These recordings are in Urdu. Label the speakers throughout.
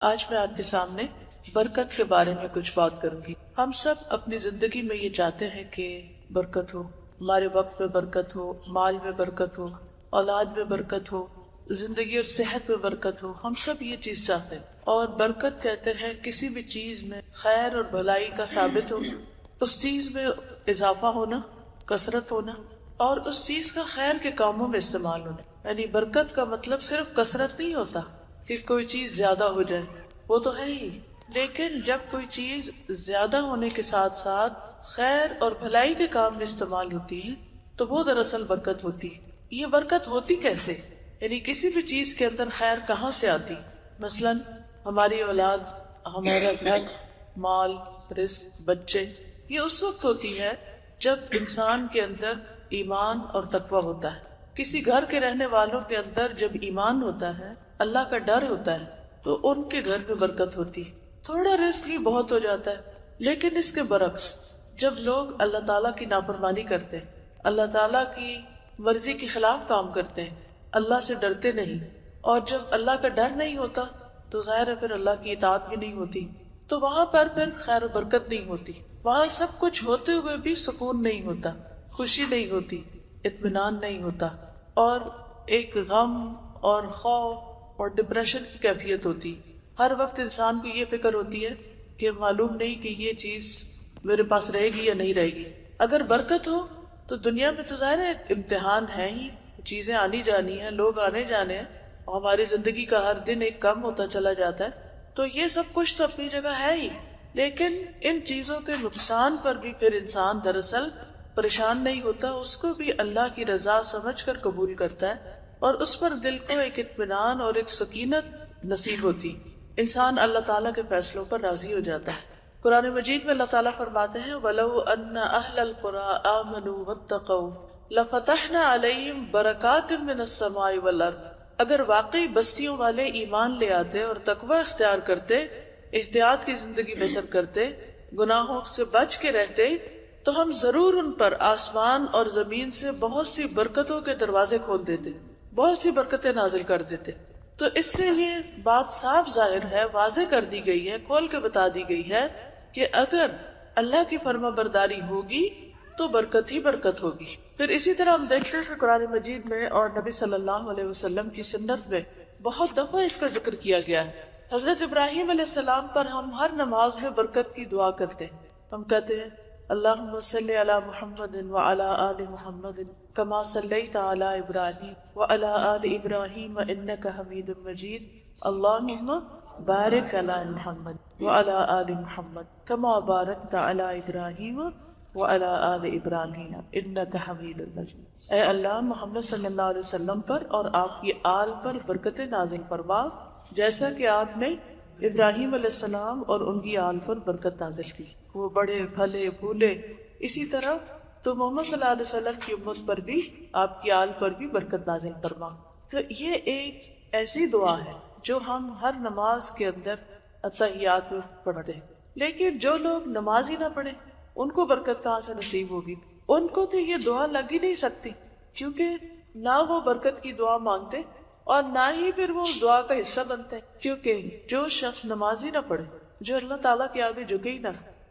Speaker 1: آج میں آپ کے سامنے برکت کے بارے میں کچھ بات کروں گی۔ ہم سب اپنی زندگی میں یہ چاہتے ہیں کہ برکت ہو، ہمارے وقت میں برکت ہو، مال میں برکت ہو، اولاد میں برکت ہو، زندگی اور صحت میں برکت ہو۔ ہم سب یہ چیز چاہتے ہیں، اور برکت کہتے ہیں کسی بھی چیز میں خیر اور بھلائی کا ثابت ہو، اس چیز میں اضافہ ہونا، کثرت ہونا، اور اس چیز کا خیر کے کاموں میں استعمال ہونا۔ یعنی برکت کا مطلب صرف کثرت نہیں ہوتا کہ کوئی چیز زیادہ ہو جائے، وہ تو ہے ہی، لیکن جب کوئی چیز زیادہ ہونے کے ساتھ ساتھ خیر اور بھلائی کے کام میں استعمال ہوتی ہے تو وہ دراصل برکت ہوتی ہے۔ یہ برکت ہوتی کیسے؟ یعنی کسی بھی چیز کے اندر خیر کہاں سے آتی؟ مثلاً ہماری اولاد، ہمارا گھر، مال، رزق، بچے، یہ اس وقت ہوتی ہے جب انسان کے اندر ایمان اور تقوی ہوتا ہے۔ کسی گھر کے رہنے والوں کے اندر جب ایمان ہوتا ہے، اللہ کا ڈر ہوتا ہے، تو ان کے گھر میں برکت ہوتی ہے، تھوڑا رزق بھی بہت ہو جاتا ہے۔ لیکن اس کے برعکس جب لوگ اللہ تعالیٰ کی نافرمانی کرتے ہیں، اللہ تعالیٰ کی مرضی کے خلاف کام کرتے ہیں، اللہ سے ڈرتے نہیں، اور جب اللہ کا ڈر نہیں ہوتا تو ظاہر ہے پھر اللہ کی اطاعت بھی نہیں ہوتی، تو وہاں پر پھر خیر و برکت نہیں ہوتی۔ وہاں سب کچھ ہوتے ہوئے بھی سکون نہیں ہوتا، خوشی نہیں ہوتی، اطمینان نہیں ہوتا، اور ایک غم اور خوف اور ڈپریشن کی کیفیت ہوتی۔ ہر وقت انسان کو یہ فکر ہوتی ہے کہ معلوم نہیں کہ یہ چیز میرے پاس رہے گی یا نہیں رہے گی۔ اگر برکت ہو تو دنیا میں تو ظاہر ہے امتحان ہے ہی، چیزیں آنی جانی ہیں، لوگ آنے جانے ہیں، اور ہماری زندگی کا ہر دن ایک کم ہوتا چلا جاتا ہے، تو یہ سب کچھ تو اپنی جگہ ہے ہی، لیکن ان چیزوں کے نقصان پر بھی پھر انسان دراصل پریشان نہیں ہوتا، اس کو بھی اللہ کی رضا سمجھ کر قبول کرتا ہے، اور اس پر دل کو ایک اطمینان اور ایک سکینت نصیب ہوتی۔ انسان اللہ تعالیٰ کے فیصلوں پر راضی ہو جاتا ہے۔ قرآن مجید میں اللہ تعالیٰ فرماتے ہیں وَلَوْ أَنَّ أَهْلَ الْقُرَىٰ آمَنُوا وَاتَّقَوْا لَفَتَحْنَا عَلَيْهِمْ بَرَكَاتٍ مِّنَ السَّمَاءِ وَالْأَرْضِ۔ اگر واقعی بستیوں والے ایمان لے آتے اور تقوی اختیار کرتے، احتیاط کی زندگی بسر کرتے، گناہوں سے بچ کے رہتے، تو ہم ضرور ان پر آسمان اور زمین سے بہت سی برکتوں کے دروازے کھول دیتے، بہت سی برکتیں نازل کر دیتے۔ تو اس سے یہ بات صاف ظاہر ہے، واضح کر دی گئی ہے، کھول کے بتا دی گئی ہے کہ اگر اللہ کی فرما برداری ہوگی تو برکت ہی برکت ہوگی۔ پھر اسی طرح ہم دیکھتے ہیں کہ قرآن مجید میں اور نبی صلی اللہ علیہ وسلم کی سنت میں بہت دفعہ اس کا ذکر کیا گیا ہے۔ حضرت ابراہیم علیہ السلام پر ہم ہر نماز میں برکت کی دعا کرتے ہیں۔ ہم کہتے ہیں اللہم صلی علی محمد وعلی آل محمد کما صلیت علی ابراہیم وعلی آل ابراہیم انک حمید مجید اللہم بارک علی محمد وعلی آل محمد کما بارکت علی ابراہیم وعلی آل ابراہیم انک حمید مجید۔ اے اللہ محمد صلی اللہ علیہ وسلم پر اور آپ کی آل پر برکت نازل فرما، جیسا کہ آپ نے ابراہیم علیہ السلام اور ان کی آل پر برکت نازل کی، وہ بڑے پھلے پھولے۔ اسی طرح تو محمد صلی اللہ علیہ وسلم کی امت پر بھی، آپ کی آل پر بھی برکت نازل فرما۔ تو یہ ایک ایسی دعا ہے جو ہم ہر نماز کے اندر اتحیات میں پڑھتے ہیں، لیکن جو لوگ نماز ہی نہ پڑھیں ان کو برکت کہاں سے نصیب ہوگی؟ ان کو تو یہ دعا لگ ہی نہیں سکتی، کیونکہ نہ وہ برکت کی دعا مانگتے اور نہ ہی پھر وہ دعا کا حصہ بنتے ہیں، کیونکہ جو شخص نماز ہی نہ پڑھے، جو اللہ تعالیٰ کے آگے جھکے ہی نہ،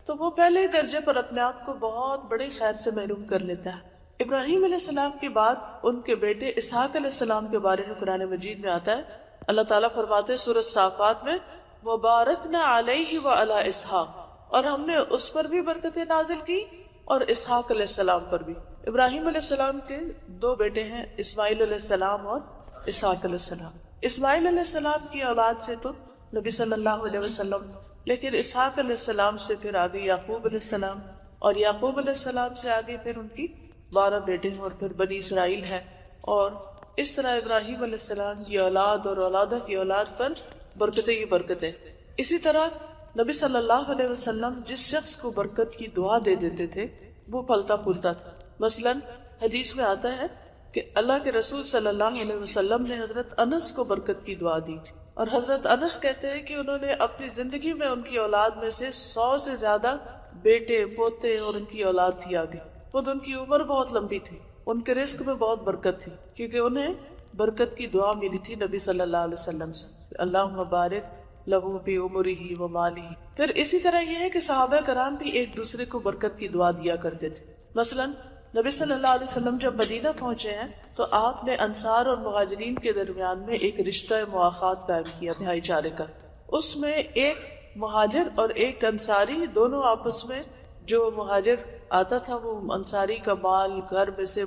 Speaker 1: تو وہ پہلے ہی درجے پر اپنے آپ کو بہت بڑے خیر سے محروم کر لیتا ہے۔ ابراہیم علیہ السلام کے بعد ان کے بیٹے اسحاق علیہ السلام کے بارے میں قرآن مجید میں آتا ہے، اللہ تعالیٰ فرماتے ہیں سورۃ صافات میں وَبَارَكْنَا عَلَيْهِ وَعَلَىٰ إِسْحَاقَ، اور ہم نے اس پر بھی برکتیں نازل کی اور اسحاق علیہ السلام پر بھی۔ ابراہیم علیہ السلام کے دو بیٹے ہیں، اسماعیل علیہ السلام اور اسحاق علیہ السلام۔ اسماعیل علیہ السلام کی اولاد سے تو نبی صلی اللہ علیہ وسلم، لیکن اسحاق علیہ السلام سے پھر آگے یعقوب علیہ السلام، اور یعقوب علیہ السلام سے آگے پھر ان کی 12 بیٹے ہیں اور پھر بنی اسرائیل ہے، اور اس طرح ابراہیم علیہ السلام کی اولاد اور اولادہ کی اولاد پر برکتیں ہی برکتیں۔ اسی طرح نبی صلی اللہ علیہ وسلم جس شخص کو برکت کی دعا دے دیتے تھے وہ پھلتا پھولتا تھا۔ مثلا حدیث میں آتا ہے کہ اللہ کے رسول صلی اللہ علیہ وسلم نے حضرت انس کو برکت کی دعا دی تھی، اور حضرت انس کہتے ہیں کہ انہوں نے اپنی زندگی میں ان کی اولاد میں سے 100 سے زیادہ بیٹے پوتے اور ان کی اولاد تھی آگے۔ خود ان کی عمر بہت لمبی تھی، ان کے رزق میں بہت برکت تھی، کیونکہ انہیں برکت کی دعا ملی تھی نبی صلی اللہ علیہ وسلم سے، اللہم بارک لہو بی عمرہ و مالہ۔ پھر اسی طرح یہ ہے کہ صحابہ کرام بھی ایک دوسرے کو برکت کی دعا دیا کرتے تھے۔ مثلا نبی صلی اللہ علیہ وسلم جب مدینہ پہنچے ہیں تو آپ نے انصار اور مہاجرین کے درمیان میں ایک رشتہ مواخات قائم کیا، بھائی چارے کا۔ اس میں ایک مہاجر اور ایک انصاری دونوں آپس میں، جو مہاجر آتا تھا وہ انصاری کا مال، گھر میں سے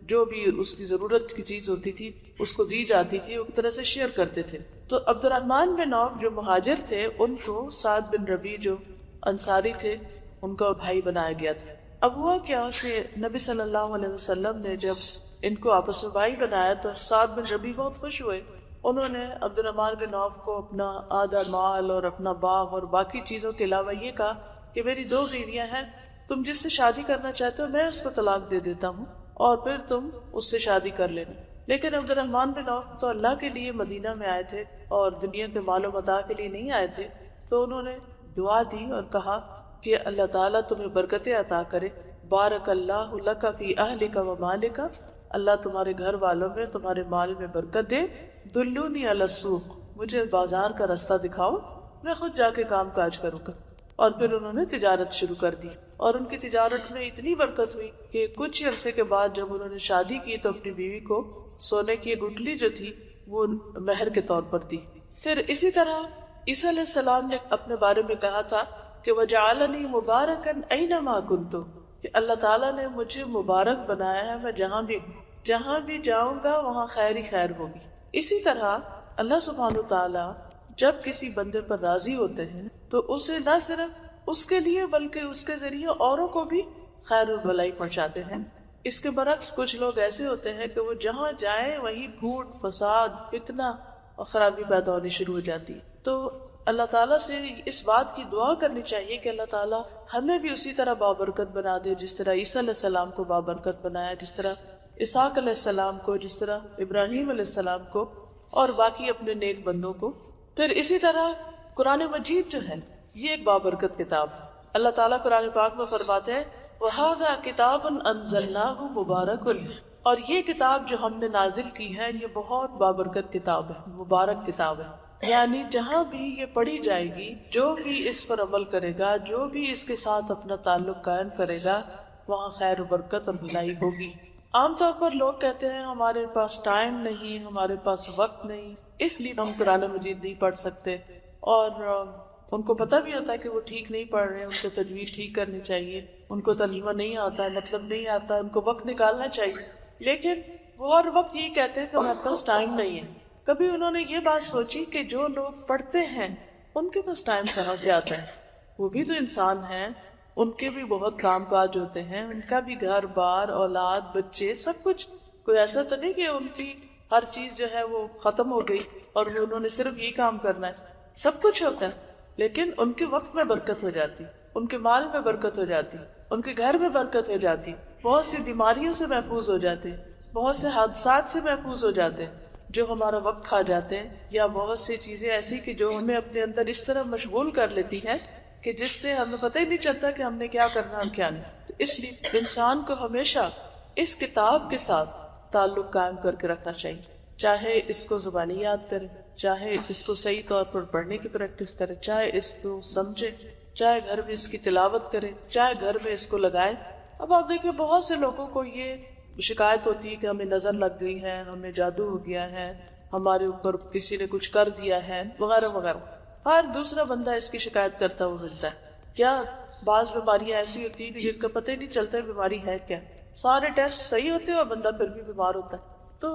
Speaker 1: جو بھی اس کی ضرورت کی چیز ہوتی تھی اس کو دی جاتی تھی، ایک طرح سے شیئر کرتے تھے۔ تو عبد الرحمن بن عوف جو مہاجر تھے، ان کو سعد بن ربیع جو انصاری تھے ان کا بھائی بنایا گیا تھا۔ اب ہوا کیا کہ نبی صلی اللہ علیہ وسلم نے جب ان کو آپس میں بھائی بنایا تو سعد بن ربیع بہت خوش ہوئے۔ انہوں نے عبد الرحمن بن عوف کو اپنا آدھا مال اور اپنا باغ اور باقی چیزوں کے علاوہ یہ کہا کہ میری 2 بیویاں ہیں، تم جس سے شادی کرنا چاہتے ہو میں اس کو طلاق دے دیتا ہوں اور پھر تم اس سے شادی کر لینا۔ لیکن عبد الرحمن بن عوف تو اللہ کے لیے مدینہ میں آئے تھے اور دنیا کے مال و متاع کے لیے نہیں آئے تھے، تو انہوں نے دعا دی اور کہا کہ اللہ تعالیٰ تمہیں برکتیں عطا کرے، بارک اللہ لک فی اہلک و مالک، اللہ تمہارے گھر والوں میں تمہارے مال میں برکت دے، دلونی علی السوق، مجھے بازار کا راستہ دکھاؤ، میں خود جا کے کام کاج کروں گا۔ اور پھر انہوں نے تجارت شروع کر دی اور ان کی تجارت میں اتنی برکت ہوئی کہ کچھ عرصے کے بعد جب انہوں نے شادی کی تو اپنی بیوی کو سونے کی گٹھلی جو تھی وہ مہر کے طور پر دی۔ پھر اسی طرح عیسیٰ علیہ السلام نے اپنے بارے میں کہا تھا کہ وَجَعَلَنِي مُبَارَكًا أَيْنَمَا كُنتُ، کہ اللہ تعالیٰ نے مجھے مبارک بنایا ہے، میں جہاں بھی جاؤں گا وہاں خیر ہی خیر ہوگی۔ اسی طرح اللہ سبحانہ وتعالیٰ جب کسی بندے پر راضی ہوتے ہیں تو اسے نہ صرف اس کے لیے بلکہ اس کے ذریعے اوروں کو بھی خیر و بھلائی پہنچاتے ہیں۔ اس کے برعکس کچھ لوگ ایسے ہوتے ہیں کہ وہ جہاں جائیں وہیں پھوٹ، فساد، فتنہ اور خرابی پیدا ہونی شروع ہو جاتی ہے۔ تو اللہ تعالیٰ سے اس بات کی دعا کرنی چاہیے کہ اللہ تعالیٰ ہمیں بھی اسی طرح بابرکت بنا دے جس طرح عیسیٰ علیہ السلام کو بابرکت بنایا، جس طرح اسحاق علیہ السلام کو، جس طرح ابراہیم علیہ السلام کو اور باقی اپنے نیک بندوں کو۔ پھر اسی طرح قرآن مجید جو ہے یہ ایک بابرکت کتاب ہے۔ اللہ تعالیٰ قرآن پاک میں فرماتے ہیں وَهَذَا كِتَابٌ أَنزَلْنَاهُ مُبَارَكٌ، اور یہ کتاب جو ہم نے نازل کی ہے یہ بہت بابرکت کتاب ہے، مبارک کتاب ہے۔ یعنی جہاں بھی یہ پڑھی جائے گی، جو بھی اس پر عمل کرے گا، جو بھی اس کے ساتھ اپنا تعلق قائم کرے گا، وہاں خیر و برکت اور بھلائی ہوگی۔ عام طور پر لوگ کہتے ہیں ہمارے پاس ٹائم نہیں، ہمارے پاس وقت نہیں، اس لیے ہم قرآن مجید نہیں پڑھ سکتے، اور ان کو پتہ بھی ہوتا ہے کہ وہ ٹھیک نہیں پڑھ رہے، ان کو تجوید ٹھیک کرنی چاہیے، ان کو ترجمہ نہیں آتا ہے، مطلب نہیں آتا ہے، ان کو وقت نکالنا چاہیے، لیکن وہ ہر وقت یہ کہتے ہیں کہ ہمارے پاس ٹائم نہیں ہے۔ کبھی انہوں نے یہ بات سوچی کہ جو لوگ پڑھتے ہیں ان کے پاس ٹائم کہاں سے آتا ہے؟ وہ بھی تو انسان ہیں، ان کے بھی بہت کام کاج ہوتے ہیں، ان کا بھی گھر بار، اولاد، بچے، سب کچھ۔ کوئی ایسا تو نہیں کہ ان کی ہر چیز جو ہے وہ ختم ہو گئی اور انہوں نے صرف یہ کام کرنا ہے، سب کچھ ہوتا ہے، لیکن ان کے وقت میں برکت ہو جاتی، ان کے مال میں برکت ہو جاتی، ان کے گھر میں برکت ہو جاتی، بہت سی بیماریوں سے محفوظ ہو جاتے، بہت سے حادثات سے محفوظ ہو جاتے جو ہمارا وقت کھا جاتے ہیں، یا بہت سی چیزیں ایسی کہ جو ہمیں اپنے اندر اس طرح مشغول کر لیتی ہیں کہ جس سے ہمیں پتہ ہی نہیں چلتا کہ ہم نے کیا کرنا اور کیا نہیں۔ تو اس لیے انسان کو ہمیشہ اس کتاب کے ساتھ تعلق قائم کر کے رکھنا چاہیے، چاہے اس کو زبانی یاد کرے، چاہے اس کو صحیح طور پر پڑھنے کی پریکٹس کرے، چاہے اس کو سمجھے، چاہے گھر میں اس کی تلاوت کرے، چاہے گھر میں اس کو لگائے۔ اب آپ دیکھیں بہت سے لوگوں کو یہ شکایت ہوتی ہے کہ ہمیں نظر لگ گئی ہے، ہمیں جادو ہو گیا ہے، ہمارے اوپر کسی نے کچھ کر دیا ہے، وغیرہ وغیرہ۔ ہر دوسرا بندہ اس کی شکایت کرتا ہوا ملتا ہے۔ کیا بعض بیماریاں ایسی ہوتی ہیں کہ جن کا پتہ ہی نہیں چلتا بیماری ہے کیا، سارے ٹیسٹ صحیح ہوتے ہیں اور بندہ پھر بھی بیمار ہوتا ہے۔ تو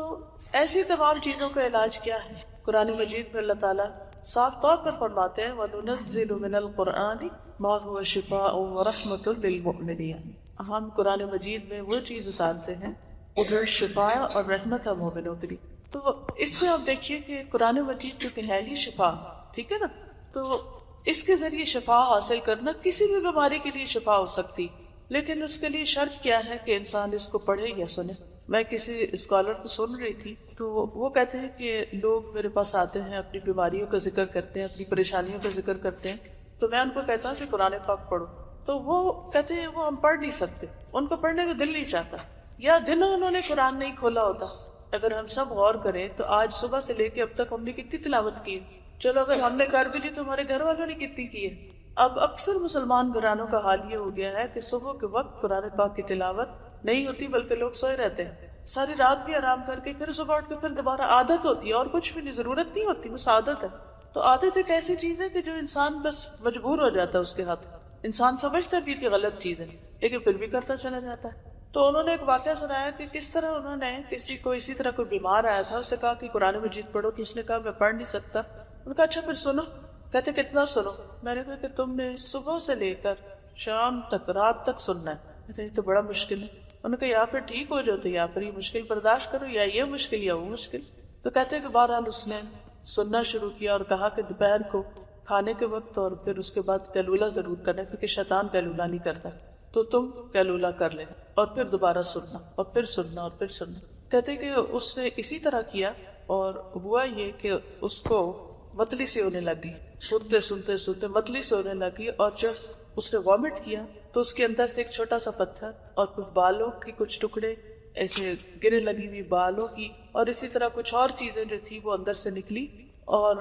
Speaker 1: ایسی تمام چیزوں کا علاج کیا ہے؟ قرآن مجید میں اللہ تعالیٰ صاف طور پر فرماتے ہیں وَنُنَزِّلُ مِنَ الْقُرْآنِ مَا هُوَ شِفَاءٌ وَرَحْمَةٌ لِّلْمُؤْمِنِينَ، ہم قرآن مجید میں وہ چیز اتارتے ہیں ادھر شفا اور رحمت ہے مومنوں کے لیے۔ تو اس میں آپ دیکھیے کہ قرآن مجید جو کہ ہے ہی شفا، ٹھیک ہے نا، تو اس کے ذریعے شفا حاصل کرنا کسی بھی بیماری کے لیے شفا ہو سکتی، لیکن اس کے لیے شرط کیا ہے کہ انسان اس کو پڑھے یا سنے۔ میں کسی اسکالر کو سن رہی تھی تو وہ کہتے ہیں کہ لوگ میرے پاس آتے ہیں، اپنی بیماریوں کا ذکر کرتے ہیں، اپنی پریشانیوں کا ذکر کرتے ہیں، تو میں ان کو کہتا ہوں کہ قرآن پاک پڑھو، تو وہ کہتے ہیں وہ ہم پڑھ نہیں سکتے، ان کو پڑھنے کا دل نہیں چاہتا، یا دنوں انہوں نے قرآن نہیں کھولا ہوتا۔ اگر ہم سب غور کریں تو آج صبح سے لے کے اب تک ہم نے کتنی تلاوت کی، چلو اگر ہم نے کر بھی لی تو ہمارے گھر والوں نے کتنی کی ہے. اب اکثر مسلمان گھرانوں کا حال یہ ہو گیا ہے کہ صبح کے وقت قرآن پاک کی تلاوت نہیں ہوتی بلکہ لوگ سوئے رہتے ہیں. ساری رات بھی آرام کر کے پھر صبح اٹھ کے پھر دوبارہ عادت ہوتی ہے اور کچھ بھی نہیں، ضرورت نہیں ہوتی، بس عادت ہے. تو عادت ایک ایسی چیز ہے کہ جو انسان بس مجبور ہو جاتا ہے اس کے ہاتھ. انسان سمجھتا بھی کہ غلط چیز ہے لیکن پھر بھی کرتا چلا جاتا ہے. تو انہوں نے ایک واقعہ سنایا کہ کس طرح انہوں نے کسی کو اسی طرح کوئی بیمار آیا تھا، اسے کہا کہ قرآن مجید پڑھو، تو اس نے کہا میں پڑھ نہیں سکتا. انہوں نے کہا اچھا پھر سنو. کہتے کتنا سنو؟ میں نے کہا کہ تم نے صبح سے لے کر شام تک، رات تک سننا ہے. کہتے یہ تو بڑا مشکل ہے. انہوں نے کہا یا پھر ٹھیک ہو جاؤ تو یا پھر یہ مشکل برداشت کرو، یا یہ مشکل یا وہ مشکل. تو کہتے کہ بہرحال اس نے سننا شروع کیا اور کہا کہ دوپہر کو کھانے کے وقت اور پھر اس کے بعد قیلولہ ضرور کرنا، کیونکہ شیطان قیلولہ نہیں کرتا، تو تم قیلولہ کر لینا اور پھر دوبارہ سننا اور پھر سننا اور پھر سننا. کہتے کہ اس نے اسی طرح کیا اور ہوا یہ کہ اس کو متلی سی ہونے لگی، سنتے سنتے سنتے متلی سے ہونے لگی. اور جب اس نے وامٹ کیا تو اس کے اندر سے ایک چھوٹا سا پتھر اور کچھ بالوں کی کچھ ٹکڑے ایسے گرے لگی ہوئی بالوں کی، اور اسی طرح کچھ اور چیزیں جو تھی وہ اندر سے نکلی اور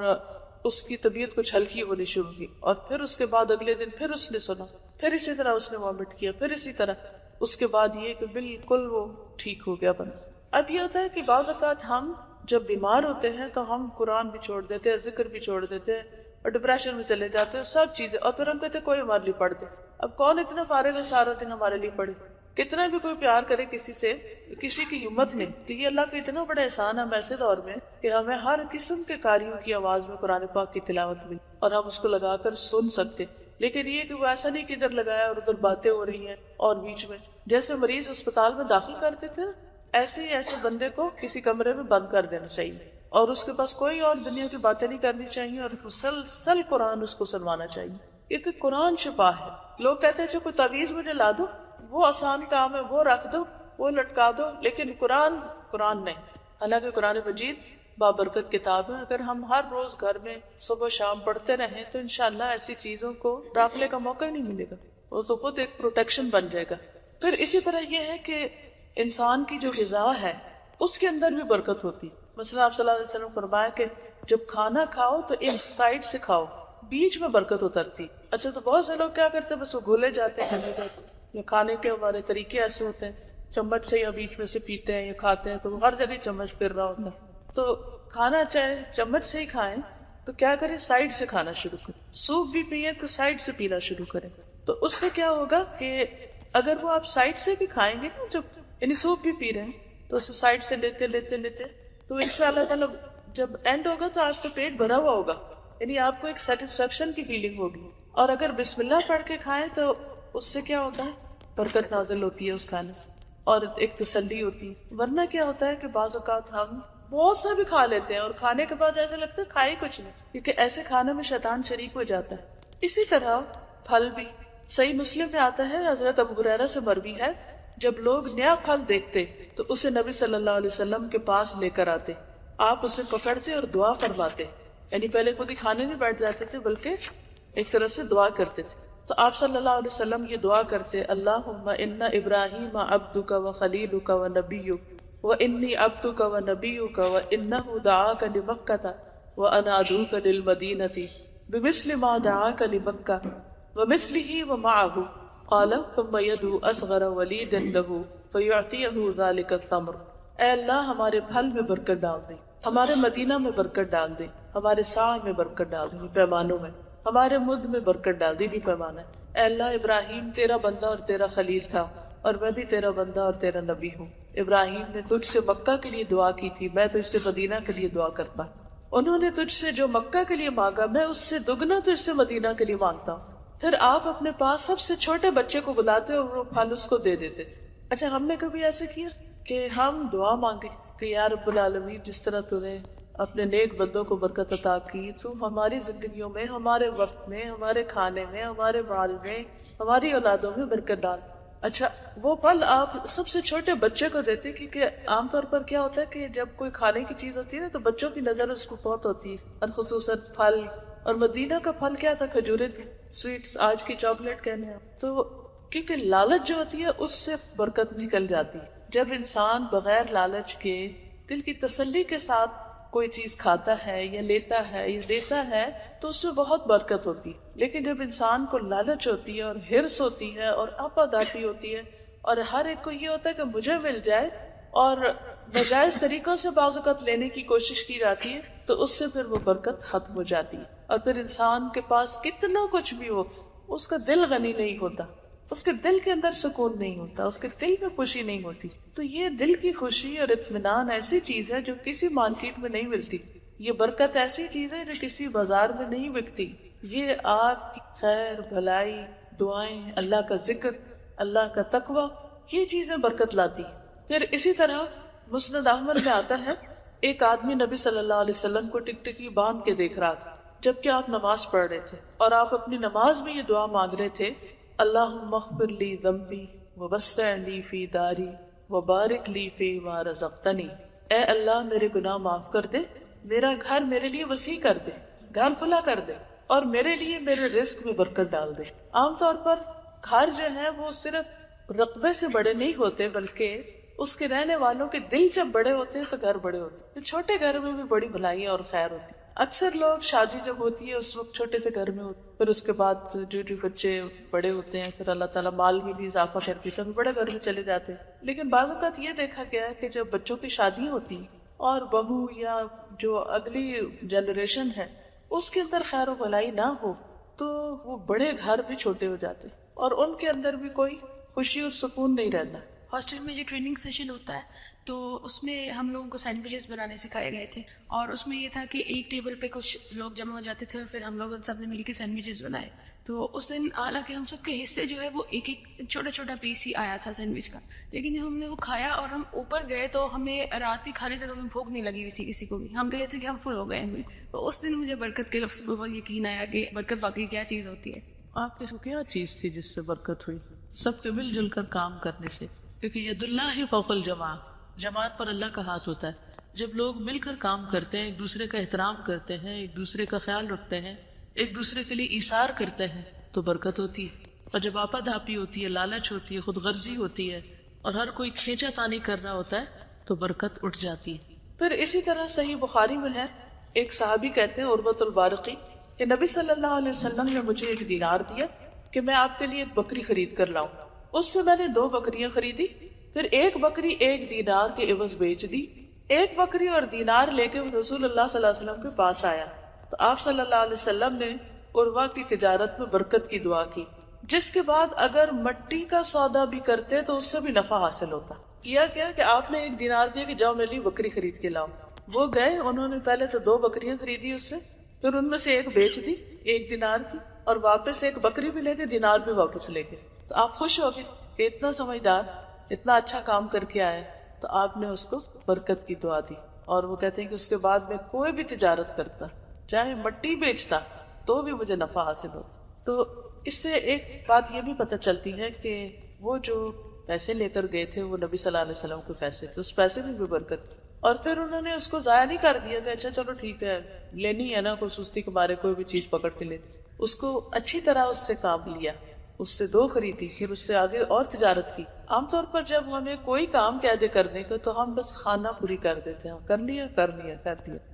Speaker 1: اس کی طبیعت کچھ ہلکی ہونی شروع کی. اور پھر اس کے بعد اگلے دن پھر اس نے سنا، پھر اسی طرح اس نے وامٹ کیا، پھر اسی طرح. اس کے بعد یہ کہ بالکل وہ ٹھیک ہو گیا بندہ. اب یہ ہوتا ہے کہ بعض اوقات ہم جب بیمار ہوتے ہیں تو ہم قرآن بھی چھوڑ دیتے ہیں، ذکر بھی چھوڑ دیتے ہیں اور ڈپریشن میں چلے جاتے ہیں، سب چیزیں. اور پھر ہم کہتے ہیں کوئی ہمارے لیے پڑھ دے. اب کون اتنا فارغ ہے سارا دن ہمارے لیے پڑھے؟ کتنا بھی کوئی پیار کرے کسی سے، کسی کی ہمت نہیں. تو یہ اللہ کا اتنا بڑا احسان ہے ہم ایسے دور میں کہ ہمیں ہر قسم کے قاریوں کی آواز میں قرآن پاک کی تلاوت ملی اور ہم اس کو لگا کر سن سکتے. لیکن یہ کہ وہ ایسا نہیں کہ ادھر لگایا اور ادھر باتیں ہو رہی ہیں اور بیچ میں جیسے مریض اسپتال میں داخل کرتے تھے ایسے ہی ایسے بندے کو کسی کمرے میں بند کر دینا چاہیے اور اس کے پاس کوئی اور دنیا کی باتیں نہیں کرنی چاہیے اور مسلسل قرآن اس کو سنوانا چاہیے. کیونکہ قرآن شفا ہے. لوگ کہتے ہیں کوئی تعویذ مجھے لا دو، وہ آسان کام ہے، وہ رکھ دو، وہ لٹکا دو، لیکن قرآن نہیں. حالانکہ قرآن مجید بابرکت کتاب ہے. اگر ہم ہر روز گھر میں صبح شام پڑھتے رہیں تو انشاءاللہ ایسی چیزوں کو داخلے کا موقع ہی نہیں ملے گا، وہ تو خود ایک پروٹیکشن بن جائے گا. پھر اسی طرح یہ ہے کہ انسان کی جو غذا ہے اس کے اندر بھی برکت ہوتی. مثلا آپ صلی اللہ علیہ وسلم فرمایا کہ جب کھانا کھاؤ تو ان سائڈ سے کھاؤ، بیچ میں برکت اترتی. اچھا تو بہت سے لوگ کیا کرتے ہیں، بس وہ گھولے جاتے ہیں یا کھانے کے ہمارے طریقے ایسے ہوتے ہیں چمچ سے یا بیچ میں سے پیتے ہیں یا کھاتے ہیں تو ہر جگہ چمچ پھر رہا ہوتا ہے. تو کھانا چاہے چمچ سے ہی کھائیں تو کیا کریں، سائڈ سے کھانا شروع کریں. سوپ بھی پیئیں تو سائڈ سے پینا شروع کریں. تو اس سے کیا ہوگا کہ اگر وہ آپ سائڈ سے بھی کھائیں گے نا، جب یعنی سوپ بھی پی رہے ہیں تو اسے سائڈ سے لیتے لیتے لیتے تو انشاءاللہ تعالی جب اینڈ ہوگا تو آپ کا پیٹ بھرا ہوا ہوگا، یعنی آپ کو ایک سیٹسفیکشن کی فیلنگ ہوگی. اور اگر بسم اللہ پڑھ کے کھائیں تو اس سے کیا ہوتا ہے، برکت نازل ہوتی ہے اس کھانے سے اور ایک تسلی ہوتی ہے. ورنہ کیا ہوتا ہے کہ بعض اوقات ہم بہت سا بھی کھا لیتے ہیں اور کھانے کے بعد ایسا لگتا ہے کھائے کچھ نہیں، کیونکہ ایسے کھانے میں شیطان شریک ہو جاتا ہے. اسی طرح پھل بھی صحیح مسلم میں آتا ہے، حضرت ابو ہریرہ سے مروی ہے، جب لوگ نیا پھل دیکھتے تو اسے نبی صلی اللہ علیہ وسلم کے پاس لے کر آتے. آپ اسے پکڑتے اور دعا فرماتے، یعنی پہلے خود ہی کھانے نہیں بیٹھ جاتے تھے بلکہ ایک طرح سے دعا کرتے تھے. تو آپ صلی اللہ علیہ وسلم یہ دعا کرتے، اللہم ان ابراہیم عبدک و خلیلک و نبیک و انی عبدک و نبیک و انہ دعاک لمکۃ و انا ادعوک للمدینۃ بمثل ما دعاک لمکہ ومثلہ ومعہ قال ثم يدعو اصغر ولید له فیعطیہ ذلک الثمر. اے اللہ ہمارے پھل میں برکت ڈال دے، ہمارے مدینہ میں برکت ڈال دے، ہمارے سا میں برکت ڈال دے، پیمانوں میں، ہمارے مد میں برکت ڈال دی بھی پیمانہ. اے اللہ ابراہیم تیرا بندہ اور تیرا خلیل تھا اور میں بھی تیرا بندہ اور تیرا نبی ہوں. ابراہیم نے تجھ سے مکہ کے لیے دعا کی تھی، میں تجھ سے مدینہ کے لیے دعا کرتا. انہوں نے تجھ سے جو مکہ کے لیے مانگا میں اس سے دگنا تجھ سے مدینہ کے لیے مانگتا ہوں. پھر آپ اپنے پاس سب سے چھوٹے بچے کو بلاتے اور وہ پھل اس کو دے دیتے تھے. اچھا ہم نے کبھی ایسے کیا کہ ہم دعا مانگے کہ یا رب العالمین جس طرح تو نے اپنے نیک بندوں کو برکت عطا کی، تو ہماری زندگیوں میں، ہمارے وقت میں، ہمارے کھانے میں، ہمارے مال میں، ہماری اولادوں میں برکت ڈال. اچھا وہ پھل آپ سب سے چھوٹے بچے کو دیتے، کیونکہ عام طور پر کیا ہوتا ہے کہ جب کوئی کھانے کی چیز ہوتی ہے نا تو بچوں کی نظر اس کو بہت ہوتی ہے، اور خصوصاً پھل. اور مدینہ کا پھل کیا تھا، کھجوریں تھی، سویٹس، آج کی چاکلیٹ کہنے ہیں. تو کیونکہ لالچ جو ہوتی ہے اس سے برکت نکل جاتی ہے. جب انسان بغیر لالچ کے دل کی تسلی کے ساتھ کوئی چیز کھاتا ہے یا لیتا ہے یا دیتا ہے تو اس میں بہت برکت ہوتی ہے، لیکن جب انسان کو لالچ ہوتی ہے اور ہرس ہوتی ہے اور آپاداپی ہوتی ہے اور ہر ایک کو یہ ہوتا ہے کہ مجھے مل جائے اور ناجائز طریقوں سے بعض اوقات لینے کی کوشش کی جاتی ہے، تو اس سے پھر وہ برکت ختم ہو جاتی ہے، اور پھر انسان کے پاس کتنا کچھ بھی ہو اس کا دل غنی نہیں ہوتا، اس کے دل کے اندر سکون نہیں ہوتا، اس کے دل میں خوشی نہیں ہوتی۔ تو یہ دل کی خوشی اور اطمینان ایسی چیز ہے جو کسی مارکیٹ میں نہیں ملتی، یہ برکت ایسی چیز ہے جو کسی بازار میں نہیں بکتی، یہ آپ کی خیر بھلائی دعائیں اللہ کا ذکر اللہ کا تقوی یہ چیزیں برکت لاتی۔ پھر اسی طرح مسند احمد میں آتا ہے ایک آدمی نبی صلی اللہ علیہ وسلم کو ٹکٹکی باندھ کے دیکھ رہا تھا جبکہ آپ نماز پڑھ رہے تھے، اور آپ اپنی نماز میں یہ دعا مانگ رہے تھے، اللہم اغفر لی ذنبی ووسع لی فی داری وبارک لی فی ما رزقتنی، اے اللہ میرے گناہ معاف کر دے، میرا گھر میرے لیے وسیع کر دے، گھر کھلا کر دے، اور میرے لیے میرے رزق میں برکت ڈال دے۔ عام طور پر گھر جو ہے وہ صرف رقبے سے بڑے نہیں ہوتے، بلکہ اس کے رہنے والوں کے دل جب بڑے ہوتے ہیں تو گھر بڑے ہوتے ہیں۔ چھوٹے گھر میں بھی بڑی بھلائیاں اور خیر ہوتی ہے۔ اکثر لوگ شادی جب ہوتی ہے اس وقت چھوٹے سے گھر میں ہوتے، پھر اس کے بعد جو بچے بڑے ہوتے ہیں پھر اللہ تعالیٰ مال میں بھی اضافہ کر کے سب بڑے گھر میں چلے جاتے ہیں۔ لیکن بعض اوقات یہ دیکھا گیا ہے کہ جب بچوں کی شادی ہوتی ہے اور بہو یا جو اگلی جنریشن ہے اس کے اندر خیر و بھلائی نہ ہو تو وہ بڑے گھر بھی چھوٹے ہو جاتے ہیں اور ان کے اندر بھی کوئی خوشی اور سکون نہیں رہتا۔
Speaker 2: ہاسٹل میں جو ٹریننگ سیشن ہوتا ہے تو اس میں ہم لوگوں کو سینڈوچز بنانے سکھائے گئے تھے، اور اس میں یہ تھا کہ ایک ٹیبل پہ کچھ لوگ جمع ہو جاتے تھے اور پھر ہم لوگ سب نے مل کے سینڈوچز بنائے۔ تو اس دن حالانکہ ہم سب کے حصے جو ہے وہ ایک ایک چھوٹا چھوٹا پیس ہی آیا تھا سینڈوچ کا، لیکن جب ہم نے وہ کھایا اور ہم اوپر گئے تو ہمیں رات ہی کھانے تک ہمیں بھوک نہیں لگی ہوئی تھی کسی کو بھی، ہم کہہ رہے تھے کہ ہم فل ہو گئے ہیں۔ تو اس دن مجھے برکت کے لفظ پہ بہت یقین آیا کہ برکت واقعی کیا چیز ہوتی ہے۔
Speaker 1: آپ کے کیا چیز تھی جس سے برکت ہوئی؟ سب کے مل جل کر کام کرنے سے، کیونکہ ید اللہ ہی فوق الجماع، جماعت پر اللہ کا ہاتھ ہوتا ہے۔ جب لوگ مل کر کام کرتے ہیں، ایک دوسرے کا احترام کرتے ہیں، ایک دوسرے کا خیال رکھتے ہیں، ایک دوسرے کے لیے ایثار کرتے ہیں تو برکت ہوتی ہے۔ اور جب آپا دھاپی ہوتی ہے، لالچ ہوتی ہے، خود غرضی ہوتی ہے اور ہر کوئی کھینچا تانی کر رہا ہوتا ہے تو برکت اٹھ جاتی ہے۔ پھر اسی طرح صحیح بخاری میں ہے، ایک صحابی کہتے ہیں عروۃ البارقی کہ نبی صلی اللہ علیہ وسلم نے مجھے ایک دینار دیا کہ میں آپ کے لیے ایک بکری خرید کر لاؤں۔ اس سے میں نے 2 بکریاں خریدی، پھر ایک بکری 1 دینار کے عوض بیچ دی۔ ایک بکری اور دینار لے کے رسول اللہ صلی اللہ علیہ وسلم کے پاس آیا تو آپ صلی اللہ علیہ وسلم نے عروہ کی تجارت میں برکت کی دعا کی، جس کے بعد اگر مٹی کا سودا بھی کرتے تو اس سے بھی نفع حاصل ہوتا۔ کیا کہ آپ نے 1 دینار دیا کہ جاؤ میرے لیے بکری خرید کے لاؤ۔ وہ گئے، انہوں نے پہلے تو 2 بکریاں خریدی اس سے، پھر ان میں سے ایک بیچ دی 1 دینار کی، اور واپس ایک بکری بھی لے کے دینار بھی واپس لے گئے۔ تو آپ خوش ہو گئے کہ اتنا سمجھدار اتنا اچھا کام کر کے آئے، تو آپ نے اس کو برکت کی دعا دی۔ اور وہ کہتے ہیں کہ اس کے بعد میں کوئی بھی تجارت کرتا، چاہے مٹی بیچتا، تو بھی مجھے نفع حاصل ہو۔ تو اس سے ایک بات یہ بھی پتہ چلتی ہے کہ وہ جو پیسے لے کر گئے تھے وہ نبی صلی اللہ علیہ وسلم کے پیسے تھے، اس پیسے میں بھی برکت، اور پھر انہوں نے اس کو ضائع نہیں کر دیا کہ اچھا چلو ٹھیک ہے لینی ہے نا، کوئی سستی کے مارے کوئی بھی چیز پکڑ کے لیتے، اس کو اچھی طرح اس سے کام لیا، اس سے 2 خریدی، پھر اس سے آگے اور تجارت کی۔ عام طور پر جب ہمیں کوئی کام کہہ دے کرنے کا تو ہم بس خانہ پوری کر دیتے ہیں، کر لیا کر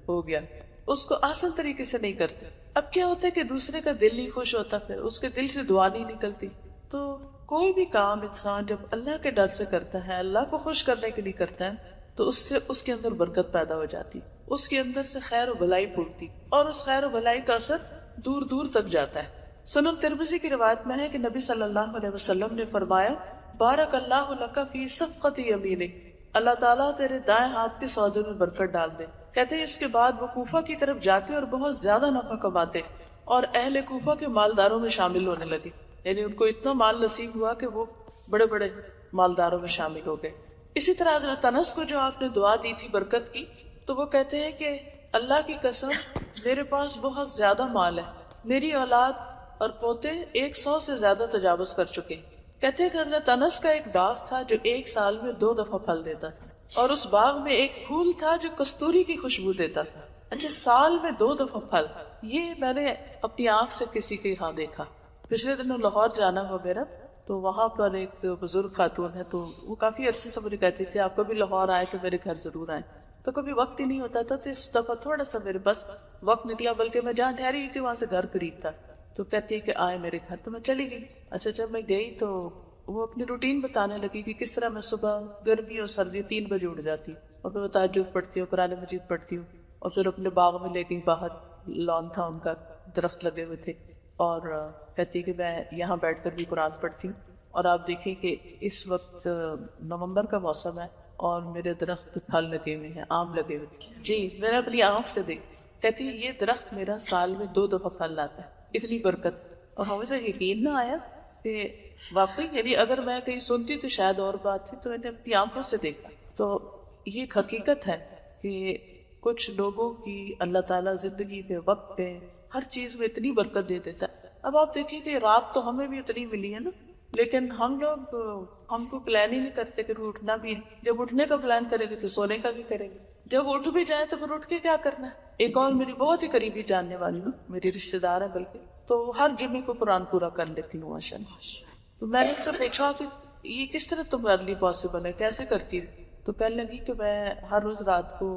Speaker 1: ہو گیا، اس کو آسان طریقے سے نہیں کرتے۔ اب کیا ہوتا ہے کہ دوسرے کا دل نہیں خوش ہوتا، پھر اس کے دل سے دعا نہیں نکلتی۔ تو کوئی بھی کام انسان جب اللہ کے ڈر سے کرتا ہے، اللہ کو خوش کرنے کے لیے کرتا ہے، تو اس سے اس کے اندر برکت پیدا ہو جاتی، اس کے اندر سے خیر و بھلائی پھوٹتی، اور اس خیر و بھلائی کا اثر دور دور تک جاتا ہے۔ سنن ترمذی کی روایت میں ہے کہ نبی صلی اللہ علیہ وسلم نے فرمایا، بارک اللہ لک فی صفقۃ یمینک، اللہ تعالیٰ تیرے دائیں ہاتھ کے سودے میں برکت ڈال دے۔ کہتے ہیں اس کے بعد وہ کوفہ کی طرف جاتے اور بہت زیادہ نفع کماتے، اور اہل کوفہ کے مالداروں میں شامل ہونے لگے، یعنی ان کو اتنا مال نصیب ہوا کہ وہ بڑے بڑے مالداروں میں شامل ہو گئے۔ اسی طرح حضرت انس کو جو آپ نے دعا دی تھی برکت کی، تو وہ کہتے ہیں کہ اللہ کی قسم میرے پاس بہت زیادہ مال ہے، میری اولاد اور پوتے 100 سے زیادہ تجاوز کر چکے۔ کہتے ہیں کہ حضرت انس کا ایک باغ تھا جو 1 سال میں 2 دفعہ پھل دیتا تھا، اور اس باغ میں ایک پھول تھا جو کستوری کی خوشبو دیتا تھا۔ اچھا، سال میں 2 دفعہ پھل، یہ میں نے اپنی آنکھ سے کسی کے یہاں دیکھا۔ پچھلے دنوں لاہور جانا ہوا میرا، تو وہاں پر ایک بزرگ خاتون ہے، تو وہ کافی عرصے سے مجھے کہتی تھی آپ کبھی لاہور آئے تو میرے گھر ضرور آئیں۔ تو کبھی وقت ہی نہیں ہوتا تھا. تو اس دفعہ تھوڑا سا میرے پاس وقت نکلا, بلکہ میں جہاں ٹھہری ہوئی تھی وہاں سے گھر قریب تھا. تو کہتی ہے کہ آئے میرے گھر, تو میں چلی گئی. اچھا جب میں گئی تو وہ اپنی روٹین بتانے لگی کہ کس طرح میں صبح گرمی اور سردی 3 بجے اٹھ جاتی اور پھر وہ تہجد پڑھتی ہوں, قرآن مجید پڑھتی ہوں, اور پھر اپنے باغ میں لے گئی, باہر لان تھا ان کا, درخت لگے ہوئے تھے, اور کہتی کہ میں یہاں بیٹھ کر بھی قرآن پڑھتی ہوں. اور آپ دیکھیں کہ اس وقت نومبر کا موسم ہے اور میرے درخت پھل لگے ہوئے ہیں, آم لگے ہوئے ہیں. جی میں نے اپنی آنکھ سے دیکھ. کہتی یہ درخت میرا سال میں 2 دفعہ پھل لاتا ہے, اتنی برکت. اور ہمیں سے یقین نہ آیا کہ واقعی یعنی اگر میں کہیں سنتی تو شاید اور بات تھی, تو میں نے اپنی آنکھوں سے دیکھا. تو یہ ایک حقیقت ہے کہ کچھ لوگوں کی اللہ تعالیٰ زندگی پہ, وقت پہ, ہر چیز میں اتنی برکت دے دیتا ہے. اب آپ دیکھیں کہ رات تو ہمیں بھی اتنی ملی ہے نا, لیکن ہم کو پلان ہی نہیں کرتے کہ اٹھنا بھی ہے. جب اٹھنے کا پلان کریں گے تو سونے کا بھی کریں گے. جب اٹھ بھی جائیں تو پھر اٹھ کے کیا کرنا ہے. ایک اور میری بہت ہی قریبی جاننے والی ہوں, میری رشتے دار ہے بلکہ, تو ہر جمعے کو قرآن پورا کر لیتی ہوں ماشاء اللہ. تو میں نے ان سے پوچھا کہ یہ کس طرح تمہارے لیے پاسبل ہے, کیسے کرتی ہے. تو کہنے لگی کہ میں ہر روز رات کو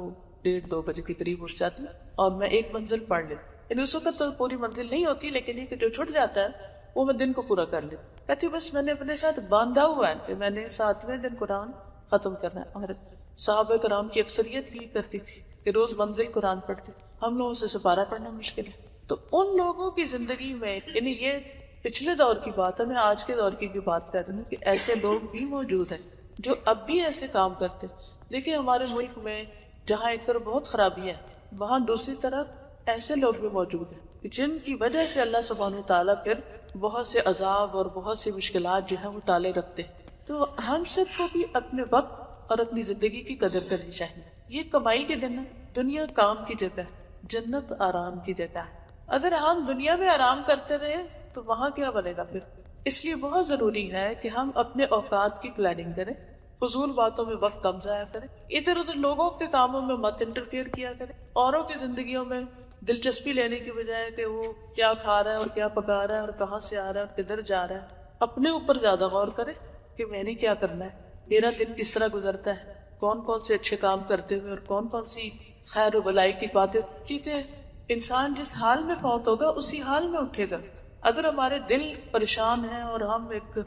Speaker 1: 1:30-2 بجے کے قریب اٹھ جاتی ہوں اور میں 1 منزل پڑھ لیتی. یعنی اس وقت تو پوری منزل نہیں ہوتی, لیکن یہ کہ جو چھٹ جاتا ہے وہ میں دن کو پورا کر لیتی. کہتی بس میں نے اپنے ساتھ باندھا ہوا ہے کہ میں نے 7ویں دن قرآن ختم کرنا ہے. اور صحابہ کرام کی اکثریت بھی کرتی تھی کہ روز منزل قرآن پڑھتی تھی. ہم لوگوں سے سپارہ پڑھنا مشکل ہے. تو ان لوگوں کی زندگی میں, یعنی یہ پچھلے دور کی بات ہے, میں آج کے دور کی بھی بات کر رہی ہوں کہ ایسے لوگ بھی موجود ہیں جو اب بھی ایسے کام کرتے. دیکھیں ہمارے ملک میں جہاں ایک طرف بہت خرابی ہے, وہاں دوسری طرف ایسے لوگ بھی موجود ہیں جن کی وجہ سے اللہ سبحانہ تعالیٰ پھر بہت سے عذاب اور بہت سی مشکلات جو ہیں وہ ٹالے رکھتے ہیں. تو ہم سب کو بھی اپنے وقت اور اپنی زندگی کی قدر کرنی چاہیے. یہ کمائی کے دن ہے, دنیا کام کی جگہ ہے, جنت آرام کی جگہ ہے. اگر ہم دنیا میں آرام کرتے رہے تو وہاں کیا بنے گا پھر. اس لیے بہت ضروری ہے کہ ہم اپنے اوقات کی پلاننگ کریں, فضول باتوں میں وقت کم ضائع کریں, ادھر ادھر لوگوں کے کاموں میں مت انٹرفیئر کیا کریں, اوروں کی زندگیوں میں دلچسپی لینے کی بجائے کہ وہ کیا کھا رہا ہے اور کیا پکا رہا ہے اور کہاں سے آ رہا ہے اور کدھر جا رہا ہے, اپنے اوپر زیادہ غور کریں کہ میں نے کیا کرنا ہے, میرا دن کس طرح گزرتا ہے, کون کون سے اچھے کام کرتے ہوئے اور کون کون سی خیر و بلائی کی باتیں. کیونکہ انسان جس حال میں فوت ہوگا اسی حال میں اٹھے گا. اگر ہمارے دل پریشان ہیں اور ہم ایک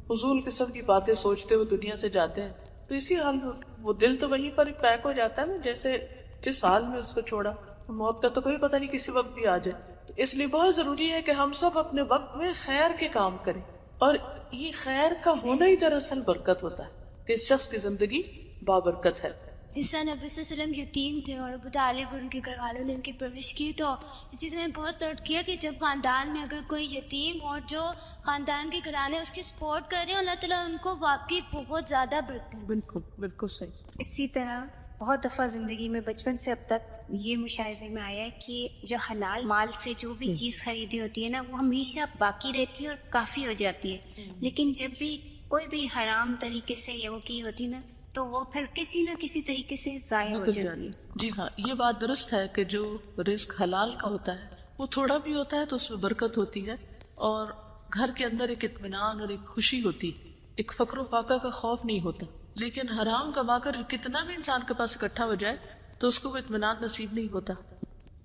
Speaker 1: فضول قسم کی باتیں سوچتے ہوئے دنیا سے جاتے ہیں تو اسی حال میں وہ دل تو وہیں پر پیک ہو جاتا ہے نا, جیسے جس حال میں اس کو چھوڑا. موت کا تو کوئی پتہ نہیں, کسی وقت بھی آ جائے. تو اس لیے بہت ضروری ہے کہ ہم سب اپنے وقت میں خیر کے کام کریں, اور یہ خیر کا ہونا ہی دراصل برکت ہوتا ہے کہ اس شخص کی زندگی بابرکت ہے.
Speaker 3: جس طرح نبی صلی اللہ علیہ وسلم یتیم تھے اور ابو طالب ان کے گھر والوں نے ان کی پرورش کی, تو اس چیز میں بہت نوٹ کیا کہ جب خاندان میں اگر کوئی یتیم اور جو خاندان کے گھرانے اس کی سپورٹ کر رہے ہیں, اللہ تعالیٰ ان کو واقعی بہت زیادہ برکت.
Speaker 1: بالکل بالکل صحیح.
Speaker 4: اسی طرح بہت دفعہ زندگی میں بچپن سے اب تک یہ مشاہدے میں آیا ہے کہ جو حلال مال سے جو بھی چیز خریدی ہوتی ہے نا, وہ ہمیشہ باقی رہتی ہے اور کافی ہو جاتی ہے. لیکن جب بھی کوئی بھی حرام طریقے سے یہ وہ کی ہوتی نا, تو وہ پھر کسی نہ کسی طریقے سے ضائع ہو جاتی ہے.
Speaker 1: جی ہاں, یہ بات درست ہے کہ جو رزق حلال کا ہوتا ہے وہ تھوڑا بھی ہوتا ہے تو اس میں برکت ہوتی ہے, اور گھر کے اندر ایک اطمینان اور ایک خوشی ہوتی, ایک فقر و فاقہ کا خوف نہیں ہوتا. لیکن حرام کما کر کتنا بھی انسان کے پاس اکٹھا ہو جائے تو اس کو وہ اطمینان نصیب نہیں ہوتا.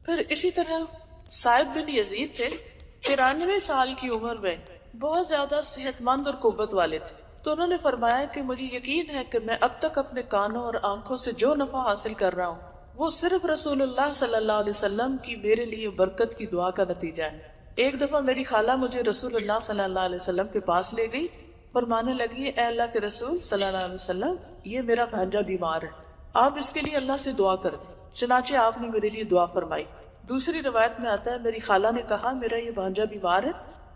Speaker 1: پھر اسی طرح صائب بن یزید تھے, 94 سال کی عمر میں بہت زیادہ صحت مند اور قوت والے تھے. تو انہوں نے فرمایا کہ مجھے یقین ہے کہ میں اب تک اپنے کانوں اور آنکھوں سے جو نفع حاصل کر رہا ہوں وہ صرف رسول اللہ صلی اللہ علیہ وسلم کی میرے لیے برکت کی دعا کا نتیجہ ہے. ایک دفعہ میری خالہ مجھے رسول اللہ صلی اللہ علیہ وسلم کے پاس لے گئی, فرمانے لگی اے اللہ کے رسول صلی اللہ علیہ وسلم, یہ میرا بھانجا بیمار ہے, آپ اس کے لیے اللہ سے دعا کر دیں. چنانچہ آپ نے میرے لیے دعا فرمائی. دوسری روایت میں آتا ہے میری خالہ نے کہا میرا یہ بھانجا بیمار ہے,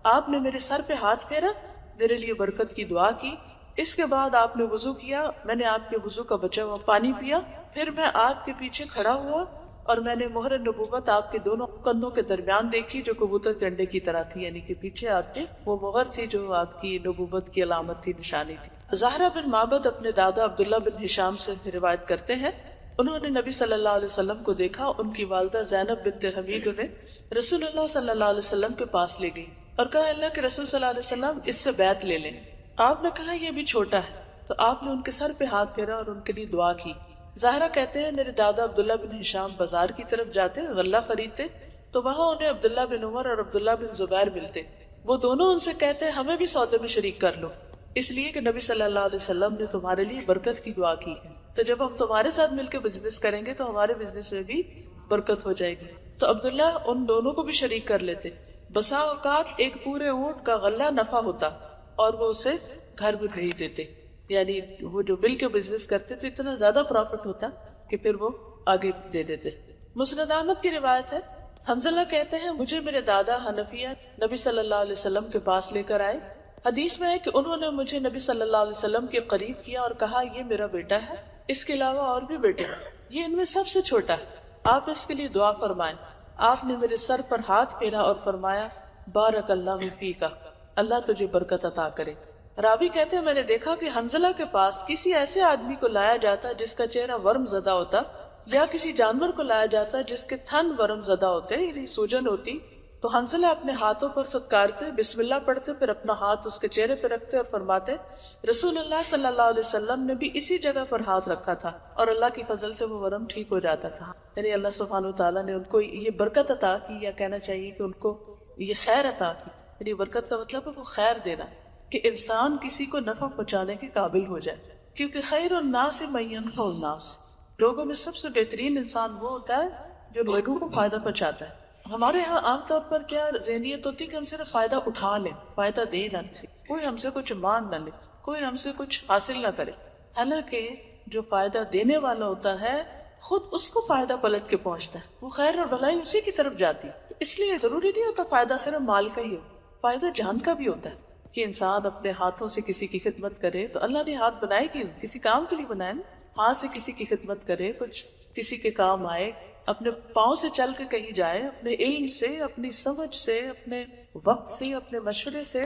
Speaker 1: آپ نے میرے سر پہ ہاتھ پھیرا, میرے لیے برکت کی دعا کی. اس کے بعد آپ نے وضو کیا, میں نے آپ کے وضو کا بچا ہوا پانی پیا, پھر میں آپ کے پیچھے کھڑا ہوا اور میں نے مہر نبوت آپ کے دونوں کندھوں کے درمیان دیکھی جو کبوتر کے انڈے کی طرح تھی, یعنی کہ پیچھے آپ کے وہ مہر تھی جو آپ کی نبوت کی علامت تھی, نشانی تھی. زہرہ بن معبد اپنے دادا عبداللہ بن ہشام سے روایت کرتے ہیں, انہوں نے نبی صلی اللہ علیہ وسلم کو دیکھا. ان کی والدہ زینب بنت حمید انہیں رسول اللہ صلی اللہ علیہ وسلم کے پاس لے گئی اور کہا اللہ کے رسول صلی اللہ علیہ وسلم اس سے بیعت لے لیں. آپ نے کہا یہ بھی چھوٹا ہے, تو آپ نے ان کے سر پہ ہاتھ پھیرا اور ان کے لیے دعا کی. ظاہرہ کہتے ہیں میرے دادا عبداللہ بن ہشام بازار کی طرف جاتے غلہ خریدتے تو وہاں انہیں عبداللہ بن عمر اور عبداللہ بن زبیر ملتے. وہ دونوں ان سے کہتے ہمیں بھی سودے میں شریک کر لو، اس لیے کہ نبی صلی اللہ علیہ وسلم نے تمہارے لیے برکت کی دعا کی ہے، تو جب ہم تمہارے ساتھ مل کے بزنس کریں گے تو ہمارے بزنس میں بھی برکت ہو جائے گی. تو عبداللہ ان دونوں کو بھی شریک کر لیتے. بسا اوقات ایک پورے اونٹ کا غلہ نفع ہوتا اور وہ اسے گھر بھی بھیج دیتے، یعنی وہ جو مل کے بزنس کرتے تو اتنا زیادہ پروفٹ ہوتا کہ پھر وہ آگے دے دیتے. مسند احمد کی روایت ہے، حنظلہ کہتے ہیں مجھے میرے دادا حنفیہ نبی صلی اللہ علیہ وسلم کے پاس لے کر آئے. حدیث میں ہے کہ انہوں نے مجھے نبی صلی اللہ علیہ وسلم کے قریب کیا اور کہا یہ میرا بیٹا ہے، اس کے علاوہ اور بھی بیٹے ہیں، یہ ان میں سب سے چھوٹا ہے، آپ اس کے لیے دعا فرمائیں. آپ نے میرے سر پر ہاتھ پھیرا اور فرمایا بارک اللہ فیک، اللہ تجھے برکت عطا کرے. راوی کہتے ہیں میں نے دیکھا کہ حنظلہ کے پاس کسی ایسے آدمی کو لایا جاتا جس کا چہرہ ورم زدہ ہوتا، یا کسی جانور کو لایا جاتا جس کے تھن ورم زدہ ہوتے یعنی سوجن ہوتی، تو حنظلہ اپنے ہاتھوں پر پھٹکارتے، بسم اللہ پڑھتے، پھر اپنا ہاتھ اس کے چہرے پہ رکھتے اور فرماتے رسول اللہ صلی اللہ علیہ وسلم نے بھی اسی جگہ پر ہاتھ رکھا تھا اور اللہ کی فضل سے وہ ورم ٹھیک ہو جاتا تھا. یعنی اللہ سبحانہ وتعالیٰ نے ان کو یہ برکت عطا کی، یا کہنا چاہیے کہ ان کو یہ خیر عطا کی. یعنی برکت کا مطلب ہے وہ خیر دینا، کہ انسان کسی کو نفع پہنچانے کے قابل ہو جائے، کیونکہ خیر الناس من ينفع الناس، لوگوں میں سب سے بہترین انسان وہ ہوتا ہے جو لوگوں کو فائدہ پہنچاتا ہے. ہمارے ہاں عام طور پر کیا ذہنیت ہوتی ہے کہ ہم صرف فائدہ اٹھا لیں، فائدہ دے جانے سے، کوئی ہم سے کچھ مان نہ لے، کوئی ہم سے کچھ حاصل نہ کرے. حالانکہ جو فائدہ دینے والا ہوتا ہے خود اس کو فائدہ پلٹ کے پہنچتا ہے، وہ خیر اور بھلائی اسی کی طرف جاتی ہے. اس لیے ضروری نہیں ہوتا فائدہ صرف مال کا ہی ہو، فائدہ جان کا بھی ہوتا ہے کہ انسان اپنے ہاتھوں سے کسی کی خدمت کرے. تو اللہ نے ہاتھ بنائے کہ کسی کام کے لیے بنائے نا، ہاتھ سے کسی کی خدمت کرے، کچھ کسی کے کام آئے، اپنے پاؤں سے چل کے کہیں جائے، اپنے علم سے، اپنی سمجھ سے، اپنے وقت سے، اپنے مشورے سے،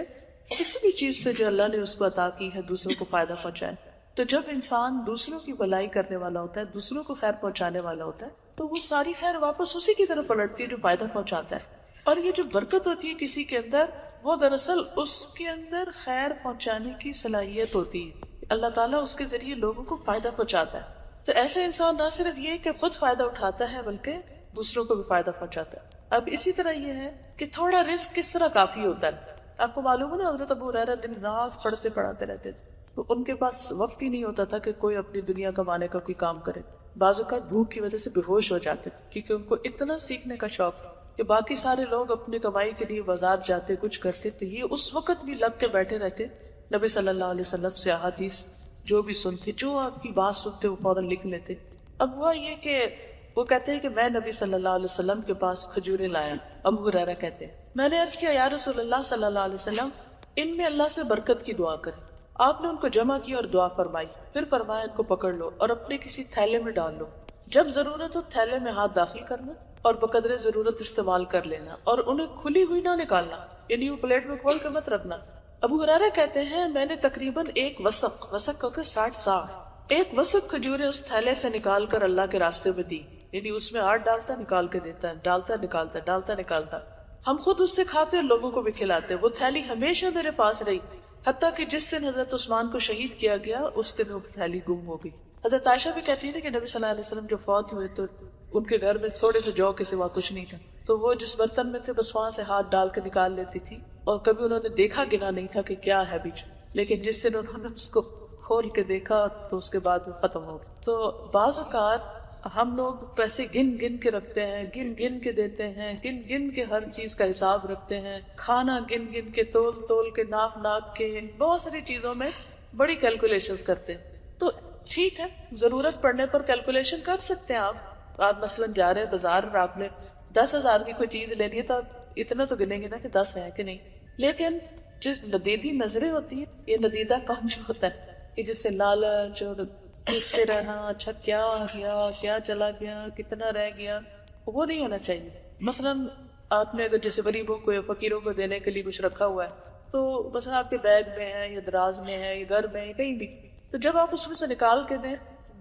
Speaker 1: کسی بھی چیز سے جو اللہ نے اس کو عطا کی ہے دوسروں کو فائدہ پہنچائے. تو جب انسان دوسروں کی بھلائی کرنے والا ہوتا ہے، دوسروں کو خیر پہنچانے والا ہوتا ہے، تو وہ ساری خیر واپس اسی کی طرف پلٹتی ہے جو فائدہ پہنچاتا ہے. اور یہ جو برکت ہوتی ہے کسی کے اندر، وہ دراصل اس کے اندر خیر پہنچانے کی صلاحیت ہوتی ہے. اللہ تعالیٰ اس کے ذریعے لوگوں کو فائدہ پہنچاتا ہے. تو ایسے انسان نہ صرف یہ کہ خود فائدہ اٹھاتا ہے بلکہ دوسروں کو بھی فائدہ پہنچاتا ہے. اب اسی طرح یہ ہے کہ تھوڑا رزق کس طرح کافی ہوتا ہے. آپ کو معلوم ہے نا حضرت ابو ہریرہ دن رات پڑھتے پڑھاتے رہتے تھے، تو ان کے پاس وقت ہی نہیں ہوتا تھا کہ کوئی اپنی دنیا کمانے کا کوئی کام کرے. بعض اوقات بھوک کی وجہ سے بے ہوش ہو جاتے تھے، کیونکہ ان کو اتنا سیکھنے کا شوق کہ باقی سارے لوگ اپنے کمائی کے لیے بازار جاتے کچھ کرتے، تو یہ اس وقت بھی لگ کے بیٹھے رہتے، نبی صلی اللہ علیہ وسلم سے احادیث جو بھی سنتے، جو آپ کی بات سنتے وہ فوراً لکھ لیتے. اب ہوا یہ کہ وہ کہتے ہیں کہ میں نبی صلی اللہ علیہ وسلم کے پاس کھجوریں لایا. ابو ہریرہ کہتے ہیں میں نے عرض کیا یا رسول اللہ صلی اللہ علیہ وسلم ان میں اللہ سے برکت کی دعا کریں. آپ نے ان کو جمع کیا اور دعا فرمائی، پھر فرمایا ان کو پکڑ لو اور اپنے کسی تھیلے میں ڈال لو، جب ضرورت ہو تھیلے میں ہاتھ داخل کرنا اور بقدر ضرورت استعمال کر لینا، اور انہیں کھلی ہوئی نہ نکالنا، یعنی وہ پلیٹ میں کھول کے مت رکھنا. ابو ہریرہ کہتے ہیں میں نے تقریباً ایک وسق کا 60 ساع ایک وسق کھجوریں اس تھیلے سے نکال کر اللہ کے راستے میں دی. یعنی اس میں آٹھ ڈالتا نکال کے دیتا ہے، ڈالتا نکالتا ڈالتا نکالتا. ہم خود اس سے کھاتے اور لوگوں کو بھی کھلاتے. وہ تھیلی ہمیشہ میرے پاس رہی، حتیٰ کہ جس دن حضرت عثمان کو شہید کیا گیا اس دن وہ تھیلی گم ہو گئی. حضرت عائشہ بھی کہتی ہے کہ نبی صلی اللہ علیہ وسلم جو فوت ہوئے تو ان کے گھر میں تھوڑے سے جو کے سوا کچھ نہیں تھا، تو وہ جس برتن میں تھے بس وہاں سے ہاتھ ڈال کے نکال لیتی تھی، اور کبھی انہوں نے دیکھا گنا نہیں تھا کہ کیا ہے بیچ. لیکن جس دن انہوں نے اس کو کھول کے دیکھا تو اس کے بعد وہ ختم ہو گئی. تو بعض اوقات ہم لوگ پیسے گن گن کے رکھتے ہیں، گن گن کے دیتے ہیں، گن گن کے ہر چیز کا حساب رکھتے ہیں، کھانا گن گن کے، تول تول کے، ناپ ناپ کے، بہت ساری چیزوں میں بڑی کیلکولیشنز کرتے ہیں. تو ٹھیک ہے، ضرورت پڑنے پر کیلکولیشن کر سکتے ہیں آپ مثلاً جا رہے ہیں بازار اور آپ نے 10,000 کی کوئی چیز لینی ہے تو آپ اتنا تو گنیں گے نا کہ 10 ہے کہ نہیں. لیکن جس ندیدی نظریں ہوتی ہیں، یہ ندیدہ کام جو ہوتا ہے کہ جس سے لالچ اور دیکھتے رہنا، اچھا کیا گیا، کیا چلا گیا، کتنا رہ گیا، وہ نہیں ہونا چاہیے. مثلاً آپ نے اگر جیسے غریبوں کو یا فقیروں کو دینے کے لیے کچھ رکھا ہوا ہے تو مثلاً آپ کے بیگ میں ہے یا دراز میں ہے یا گھر میں ہے کہیں بھی، تو جب آپ اس میں سے نکال کے دیں،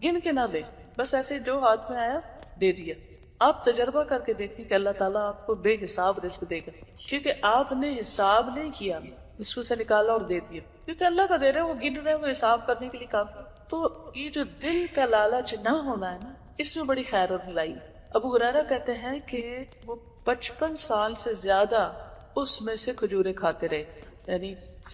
Speaker 1: گن کے نہ دیں، بس ایسے جو ہاتھ میں آیا دے دیا. آپ تجربہ کر کے دیکھیں کہ اللہ تعالیٰ آپ کو بے حساب رزق دے گا، کیونکہ آپ نے حساب نہیں کیا، اس میں سے نکالا اور دے دیا. کیونکہ اللہ کا دے رہے ہیں، وہ گن رہے ہیں، وہ حساب کرنے کے لیے کافی. تو یہ جو دل کا لالچ نہ ہونا ہے نا، اس میں بڑی خیر اور بھلائی. ابو ہریرہ کہتے ہیں کہ وہ 55 سال سے زیادہ اس میں سے کھجوریں کھاتے رہے، یعنی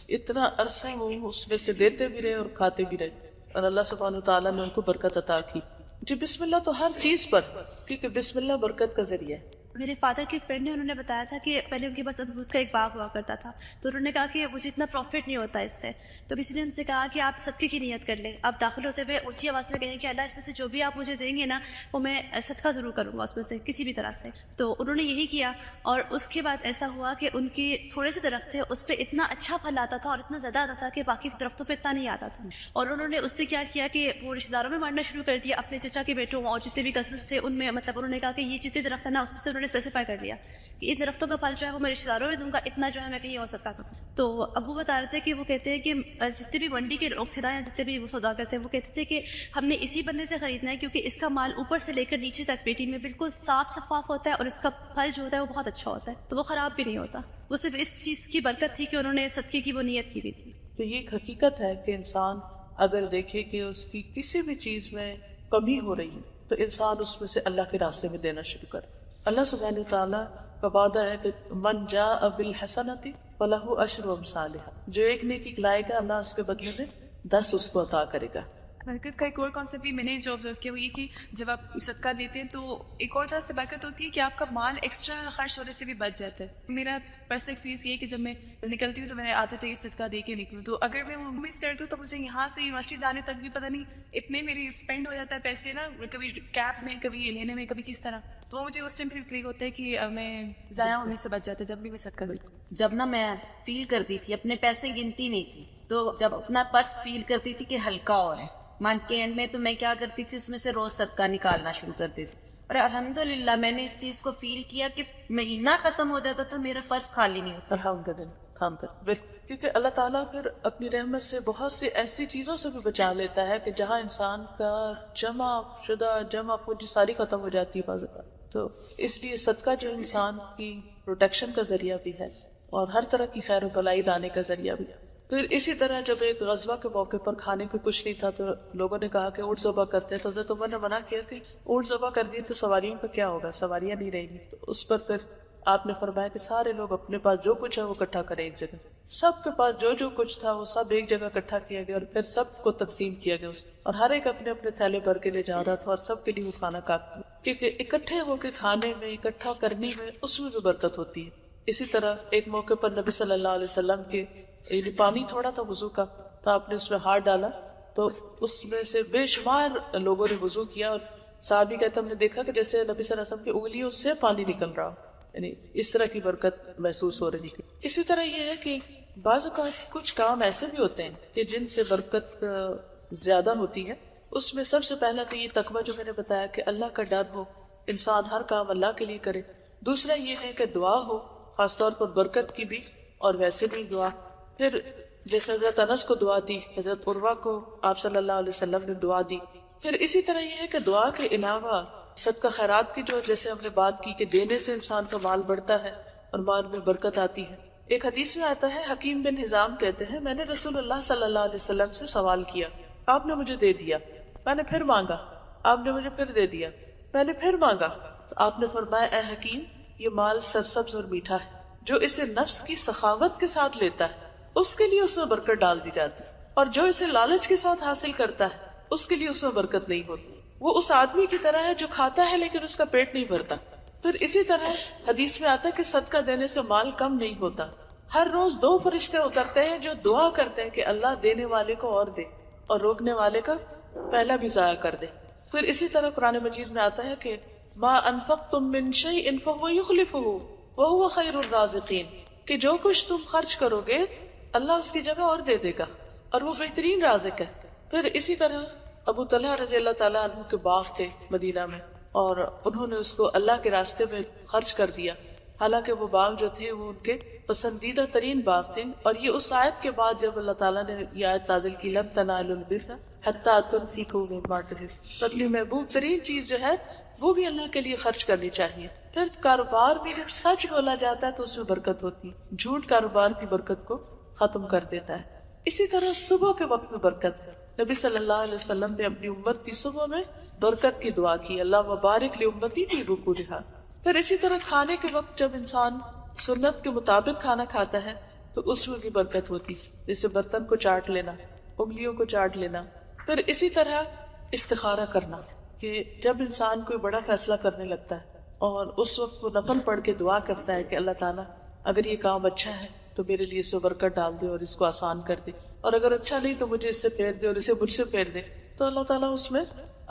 Speaker 1: اتنا عرصہ وہ اس میں سے دیتے بھی رہے اور کھاتے بھی رہے، اور اللہ سبحانہ تعالیٰ نے ان کو برکت عطا کی. جی بسم اللہ تو ہر چیز پر، کیونکہ بسم اللہ برکت کا ذریعہ ہے.
Speaker 5: میرے فادر کی فرینڈ نے انہوں نے بتایا تھا کہ پہلے ان کے پاس امرود کا ایک باغ ہوا کرتا تھا، تو انہوں نے کہا کہ مجھے اتنا پروفٹ نہیں ہوتا اس سے، تو کسی نے ان سے کہا کہ آپ صدقے کی نیت کر لیں. آپ داخل ہوتے ہوئے اونچی آواز میں کہیں کہ اللہ اس میں سے جو بھی آپ مجھے دیں گے نا وہ میں صدقہ ضرور کروں گا اس میں سے کسی بھی طرح سے. تو انہوں نے یہی کیا، اور اس کے بعد ایسا ہوا کہ ان کے تھوڑے سے درخت تھے اس پہ اتنا اچھا پھل آتا تھا اور اتنا زیادہ آتا تھا کہ باقی درختوں پہ اتنا نہیں آتا تھا. اور انہوں نے اس سے کیا کیا کہ وہ رشتہ داروں میں بانٹنا شروع کر دیا، اپنے چچا کے بیٹوں اور جتنے بھی کزنس تھے ان میں، مطلب انہوں نے کہا کہ یہ جتنے درخت ہے نا اس میں سے انہوں نے اسپیسیفائی کر لیا کہ ان درختوں کا پھل جو ہے وہ میں رشتہ داروں میں دوں گا، اتنا جو ہے میں کہیں اور صدقہ کروں. تو ابو بتا رہے تھے کہ وہ کہتے ہیں کہ جتنے بھی منڈی کے لوگ تھے نا یا جتنے بھی وہ سوداگر تھے وہ کہتے تھے کہ ہم نے اسی بندے سے خریدنا ہے کیونکہ اس کا مال اوپر سے لے کر نیچے تک پیٹی میں بالکل صاف شفاف ہوتا ہے اور اس کا پھل جو ہوتا ہے وہ بہت اچھا ہوتا ہے، تو وہ خراب بھی نہیں ہوتا. وہ صرف اس چیز کی برکت تھی کہ انہوں نے صدقے کی وہ نیت کی ہوئی تھی.
Speaker 1: تو یہ ایک حقیقت ہے کہ انسان اگر دیکھے کہ اس کی کسی بھی چیز میں کمی ہو رہی ہے تو انسان اس میں سے اللہ کے راستے میں دینا شروع کرے. اللہ سبحانہ وتعالیٰ کا وعدہ ہے کہ من جاء بالحسنۃ فلہ عشر امثالھا، جو ایک نیکی لائے گا اللہ اس کے بدلے میں 10 اس کو عطا کرے گا.
Speaker 6: برکت کا ایک اور کانسیپٹ بھی میں نے جو آبزرو کیا وہ یہ کہ جب آپ صدقہ دیتے ہیں تو ایک اور طرح سے برکت ہوتی ہے کہ آپ کا مال ایکسٹرا خرچ ہونے سے بھی بچ جاتا ہے. میرا پرسنل ایکسپیرینس یہ ہے کہ جب میں نکلتی ہوں تو میں عادت ہے یہ صدقہ دے کے نکلوں، تو اگر میں وہ مس کرتی ہوں تو مجھے یہاں سے یونیورسٹی جانے تک بھی پتہ نہیں اتنے میری اسپینڈ ہو جاتا ہے پیسے نا، کبھی کیب میں کبھی یہ لینے میں کبھی کس طرح، تو وہ مجھے اس ٹائم پھر کلیک ہوتا ہے کہ میں ضائع ہونے سے بچ جاتا ہے جب بھی میں صدقہ کرتی ہوں.
Speaker 7: جب نا میں فیل کرتی تھی اپنے پیسے گنتی نہیں تھی، تو جب اپنا پرس فیل کرتی تھی کہ ہلکا ہو رہا ہے منتھ کے اینڈ میں، تو میں کیا کرتی تھی اس میں سے روز صدقہ نکالنا شروع کر دیتی تھی. اور الحمدللہ میں نے اس چیز کو فیل کیا کہ مہینہ ختم ہو جاتا تھا میرا پرس خالی نہیں ہوتا.
Speaker 1: الحمدللہ، کیونکہ اللہ تعالیٰ پھر اپنی رحمت سے بہت سی ایسی چیزوں سے بھی بچا لیتا ہے کہ جہاں انسان کا جمع پونجی ساری ختم ہو جاتی ہے بعض اوقات. تو اس لیے صدقہ جو انسان کی پروٹیکشن کا ذریعہ بھی ہے اور ہر طرح کی خیر و بھلائی لانے کا ذریعہ بھی ہے. پھر اسی طرح جب ایک غزوہ کے موقع پر کھانے کو کچھ نہیں تھا تو لوگوں نے کہا کہ اونٹ ذبح کرتے ہیں، تو حضرت عمر نے منع کیا کہ اونٹ ذبح کر دیے تو سواریوں کا کیا ہوگا، سواریاں نہیں رہیں گی. تو اس پر پھر آپ نے فرمایا کہ سارے لوگ اپنے پاس جو کچھ ہے وہ اکٹھا کریں ایک جگہ. سب کے پاس جو کچھ تھا وہ سب ایک جگہ اکٹھا کیا گیا اور پھر سب کو تقسیم کیا گیا اور ہر ایک اپنے اپنے تھیلے بھر کے لے جا رہا تھا اور سب کے لیے وہ کھانا کافی، کیونکہ اکٹھے ہو کے کھانے میں، اکٹھا کرنے میں، اس میں بھی برکت ہوتی ہے. اسی طرح ایک موقع پر نبی صلی اللہ علیہ وسلم کے پانی تھوڑا تھا وضو کا، تو آپ نے اس میں ہاتھ ڈالا تو اس میں سے بے شمار لوگوں نے وضو کیا، اور صحابی کہتے ہم نے دیکھا کہ جیسے نبی صلی اللہ علیہ وسلم کی انگلیوں سے پانی نکل رہا، یعنی اس طرح کی برکت محسوس ہو رہی تھی. اسی طرح یہ ہے کہ بعض اوقات کچھ کام ایسے بھی ہوتے ہیں کہ جن سے برکت زیادہ ہوتی ہے. اس میں سب سے پہلا تو یہ تقویٰ جو میں نے بتایا کہ اللہ کا ڈر ہو، انسان ہر کام اللہ کے لیے کرے. دوسرا یہ ہے کہ دعا ہو، خاص طور پر برکت کی بھی اور ویسے بھی دعا. پھر جیسے حضرت انس کو دعا دی، حضرت عروہ کو آپ صلی اللہ علیہ وسلم نے دعا دی. پھر اسی طرح یہ ہے کہ دعا کے علاوہ صدقہ خیرات کی جو جیسے ہم نے بات کی کہ دینے سے انسان کا مال بڑھتا ہے اور مال میں برکت آتی ہے. ایک حدیث میں آتا ہے، حکیم بن حزام کہتے ہیں میں نے رسول اللہ صلی اللہ علیہ وسلم سے سوال کیا، آپ نے مجھے دے دیا، میں نے پھر مانگا، آپ نے مجھے پھر دے دیا، میں نے پھر مانگا، تو آپ نے فرمایا اے حکیم یہ مال سرسبز اور میٹھا ہے، جو اسے نفس کی سخاوت کے ساتھ لیتا ہے اس کے لیے اس میں برکت ڈال دی جاتی، اور جو اسے لالچ کے ساتھ حاصل کرتا ہے اس کے لیے اس میں برکت نہیں ہوتی. وہ اس آدمی کی طرح ہے جو کھاتا ہے لیکن اس کا پیٹ نہیں بھرتا. پھر اسی طرح حدیث میں آتا ہے کہ صدقہ دینے سے مال کم نہیں ہوتا. ہر روز 2 فرشتے اترتے ہیں جو دعا کرتے ہیں کہ اللہ دینے والے کو اور دے اور روکنے والے کا پہلا بھی ضائع کر دے. پھر اسی طرح قرآن مجید میں آتا ہے کہ ما انفقتم من شیء فهو یخلفہ وهو خیر الرازقین، کہ جو کچھ تم خرچ کرو گے اللہ اس کی جگہ اور دے دے گا اور وہ بہترین رازق ہے. پھر اسی طرح ابو طلحہ رضی اللہ تعالیٰ عنہ کے باغ تھے مدینہ میں اور انہوں نے اس کو اللہ کے راستے میں خرچ کر دیا، حالانکہ وہ باغ جو تھے وہ ان کے پسندیدہ ترین باغ تھے. اور یہ اس آیت کے بعد جب اللہ تعالیٰ نے یہ آیت نازل کی لن تنالوا البر حتی تنفقوا مما تحبون، اپنی محبوب ترین چیز جو ہے وہ بھی اللہ کے لیے خرچ کرنی چاہیے. پھر کاروبار بھی جب سچ بولا جاتا ہے تو اس میں برکت ہوتی ہے، جھوٹ کاروبار کی برکت کو ختم کر دیتا ہے. اسی طرح صبح کے وقت میں برکت ہے. نبی صلی اللہ علیہ وسلم نے اپنی امت کی صبح میں برکت کی دعا کی، اللہ مبارک لامتی فی بکورہا۔ پھر اسی طرح کھانے کے وقت جب انسان سنت کے مطابق کھانا کھاتا ہے تو اس میں بھی برکت ہوتی، جیسے برتن کو چاٹ لینا، انگلیوں کو چاٹ لینا۔ پھر اسی طرح استخارہ کرنا، کہ جب انسان کوئی بڑا فیصلہ کرنے لگتا ہے اور اس وقت وہ نفل پڑھ کے دعا کرتا ہے کہ اللہ تعالیٰ اگر یہ کام اچھا ہے تو میرے لیے اس میں برکت ڈال دے اور اس کو آسان کر دے، اور اگر اچھا نہیں تو مجھے اس سے پھیر دے اور اسے مجھ سے پھیر دے، تو اللہ تعالیٰ اس میں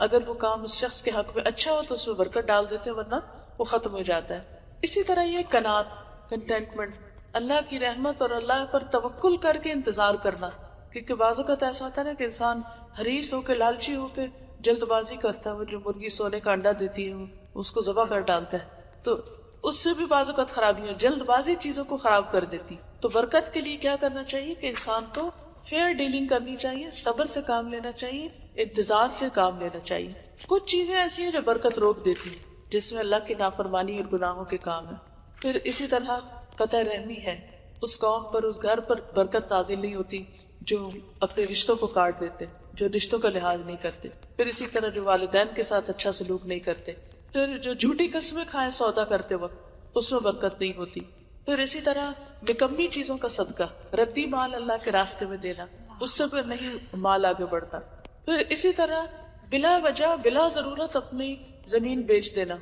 Speaker 1: اگر وہ کام اس شخص کے حق میں اچھا ہو تو اس میں برکت ڈال دیتے ہیں، ورنہ وہ ختم ہو جاتا ہے۔ اسی طرح یہ قناعت، کنٹینٹمنٹ، اللہ کی رحمت اور اللہ پر توکل کر کے انتظار کرنا، کیونکہ بعض اوقات ایسا ہوتا ہے نا کہ انسان حریص ہو کے، لالچی ہو کے جلد بازی کرتا ہے، وہ جو مرغی سونے کا انڈا دیتی ہے اس کو ذبح کر ڈالتا ہے، تو اس سے بھی بعض اوقات خرابی ہو، جلد بازی چیزوں کو خراب کر دیتی۔ تو برکت کے لیے کیا کرنا چاہیے کہ انسان کو فیئر ڈیلنگ کرنی چاہیے، صبر سے کام لینا چاہیے، انتظار سے کام لینا چاہیے۔ کچھ چیزیں ایسی ہیں جو برکت روک دیتی ہیں، جس میں اللہ کی نافرمانی اور گناہوں کے کام ہے۔ پھر اسی طرح قطع رحمی ہے، اس قوم پر، اس گھر پر برکت نازل نہیں ہوتی جو اپنے رشتوں کو کاٹ دیتے، جو رشتوں کا لحاظ نہیں کرتے۔ پھر اسی طرح جو والدین کے ساتھ اچھا سلوک نہیں کرتے، پھر جو جھوٹی قسمیں کھائیں سودا کرتے وقت، اس میں برکت نہیں ہوتی۔ پھر اسی طرح نکمی چیزوں کا صدقہ، ردی مال اللہ کے راستے میں دینا، اس سے پھر نہیں مال آگے بڑھتا۔ پھر اسی طرح بلا وجہ، بلا ضرورت اپنی زمین بیچ دینا۔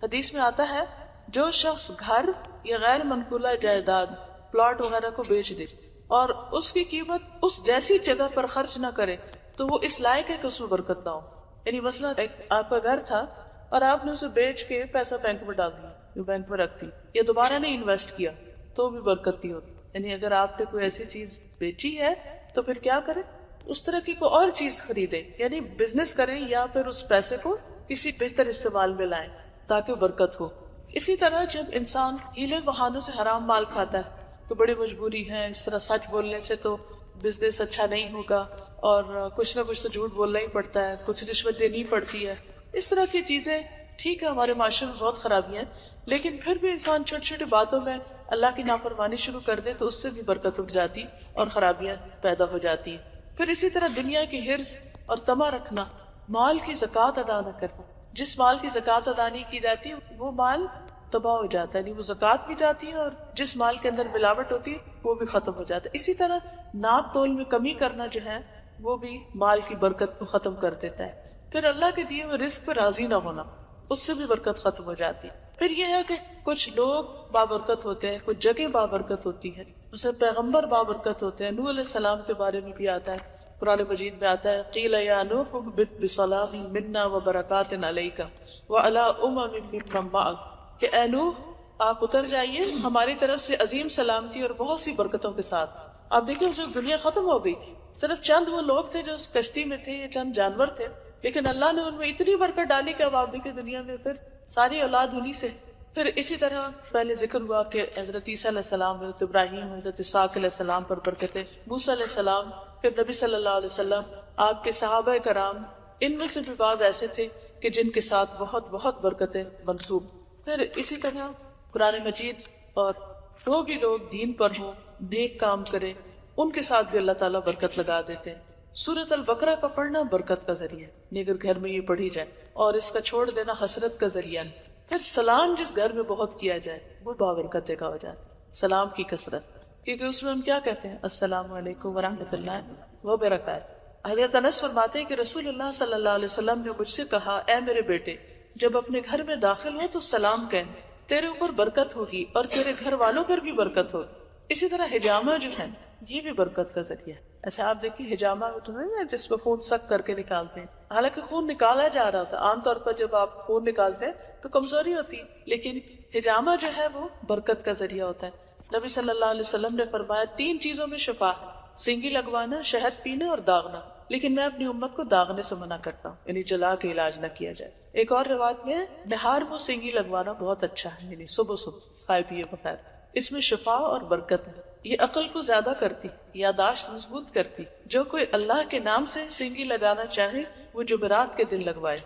Speaker 1: حدیث میں آتا ہے جو شخص گھر یا غیر منقولہ جائیداد، پلاٹ وغیرہ کو بیچ دے اور اس کی قیمت اس جیسی جگہ پر خرچ نہ کرے تو وہ اس لائق ہے کہ اس میں برکت نہ ہو۔ یعنی مثلا آپ کا گھر تھا اور آپ نے اسے بیچ کے پیسہ بینک میں ڈال دیا، جو بینک میں رکھتی، یا دوبارہ نہیں انویسٹ کیا تو بھی برکت نہیں ہوتی۔ یعنی اگر آپ نے کوئی ایسی چیز بیچی ہے تو پھر کیا کریں، اس طرح کی کوئی اور چیز خریدیں، یعنی بزنس کریں یا پھر اس پیسے کو کسی بہتر استعمال میں لائیں تاکہ برکت ہو۔ اسی طرح جب انسان ہیلے بہانوں سے حرام مال کھاتا ہے تو بڑی مجبوری ہے، اس طرح سچ بولنے سے تو بزنس اچھا نہیں ہوگا اور کچھ نہ کچھ تو جھوٹ بولنا ہی پڑتا ہے، کچھ رشوت دینی پڑتی ہے، اس طرح کی چیزیں ٹھیک ہے ہمارے معاشرے میں بہت خرابیاں ہیں، لیکن پھر بھی انسان چھوٹی چھوٹی باتوں میں اللہ کی نافرمانی شروع کر دے تو اس سے بھی برکت اٹھ جاتی اور خرابیاں پیدا ہو جاتی ہیں۔ پھر اسی طرح دنیا کی حرص اور طمع رکھنا، مال کی زکوٰۃ ادا نہ کرنا، جس مال کی زکوٰۃ ادا نہیں کی جاتی وہ مال تباہ ہو جاتا ہے، یعنی وہ زکوٰۃ بھی جاتی ہے اور جس مال کے اندر ملاوٹ ہوتی ہے وہ بھی ختم ہو جاتا ہے۔ اسی طرح ناپ تول میں کمی کرنا جو ہے وہ بھی مال کی برکت کو ختم کر دیتا ہے۔ پھر اللہ کے دیے ہوئے رزق پہ راضی نہ ہونا، اس سے بھی برکت ختم ہو جاتی ہے۔ پھر یہ ہے کہ کچھ لوگ بابرکت ہوتے ہیں، کچھ جگہ بابرکت ہوتی ہے، اسے پیغمبر بابرکت ہوتے ہیں۔ نوح علیہ السلام کے بارے میں بھی آتا ہے، قرآن مجید میں آتا ہے قیل یا نوح اہبط بسلام منا وبرکات علیک وعلی امم ممن معک، کہ اے نوح آپ اتر جائیے ہماری طرف سے عظیم سلامتی اور بہت سی برکتوں کے ساتھ۔ آپ دیکھیں اس وقت دنیا ختم ہو گئی تھی، صرف چند وہ لوگ تھے جو اس کشتی میں تھے، یہ چند جانور تھے، لیکن اللہ نے ان میں اتنی برکت ڈالی کہ اب آپ دیکھیں دنیا میں پھر ساری اولاد انہی سے۔ پھر اسی طرح پہلے ذکر ہوا کہ حضرت عیسیٰ علیہ السلام، حضرت ابراہیم، حضرت اسحاق علیہ السلام پر برکتیں، موسیٰ علیہ السلام، پھر نبی صلی اللہ علیہ وسلم، آپ کے صحابہ کرام، ان میں سے بھی بعض ایسے تھے کہ جن کے ساتھ بہت بہت برکتیں منسوب۔ پھر اسی طرح قرآن مجید اور جو بھی لوگ دین پر ہوں، نیک کام کریں، ان کے ساتھ بھی اللہ تعالیٰ برکت لگا دیتے ہیں۔ سورۃ البقرہ کا پڑھنا برکت کا ذریعہ ہے، اگر گھر میں یہ پڑھی جائے، اور اس کا چھوڑ دینا حسرت کا ذریعہ ہے۔ پھر سلام جس گھر میں بہت کیا جائے وہ بابرکت جگہ ہو جائے، سلام کی کثرت، کیونکہ اس میں ہم کیا کہتے ہیں، السلام علیکم ورحمۃ اللہ وبرکاتہ۔ حضرت انس فرماتے ہیں کہ رسول اللہ صلی اللہ علیہ وسلم نے مجھ سے کہا، اے میرے بیٹے جب اپنے گھر میں داخل ہو تو سلام کہیں، تیرے اوپر برکت ہوگی اور تیرے گھر والوں پر بھی برکت ہوگی۔ اسی طرح حجامہ جو ہے یہ بھی برکت کا ذریعہ ہے۔ ایسا آپ دیکھیے حجامہ تو نہیں ہے جس میں خون سک کر کے نکالتے ہیں، حالانکہ خون نکالا جا رہا تھا، عام طور پر جب آپ خون نکالتے ہیں تو کمزوری ہوتی ہے، لیکن حجامہ جو ہے وہ برکت کا ذریعہ ہوتا ہے۔ نبی صلی اللہ علیہ وسلم نے فرمایا 3 چیزوں میں شفا ہے، سینگی لگوانا، شہد پینا اور داغنا، لیکن میں اپنی امت کو داغنے سے منع کرتا ہوں، یعنی جلا کے علاج نہ کیا جائے۔ ایک اور روایت میں نہار کو سینگی لگوانا بہت اچھا ہے، یعنی صبح صبح کھائے پیے بغیر، اس میں شفا اور برکت ہے، یہ عقل کو زیادہ کرتی، یاداشت مضبوط کرتی۔ جو کوئی اللہ کے نام سے سینگی لگانا چاہے وہ جمعرات کے دن لگوائے،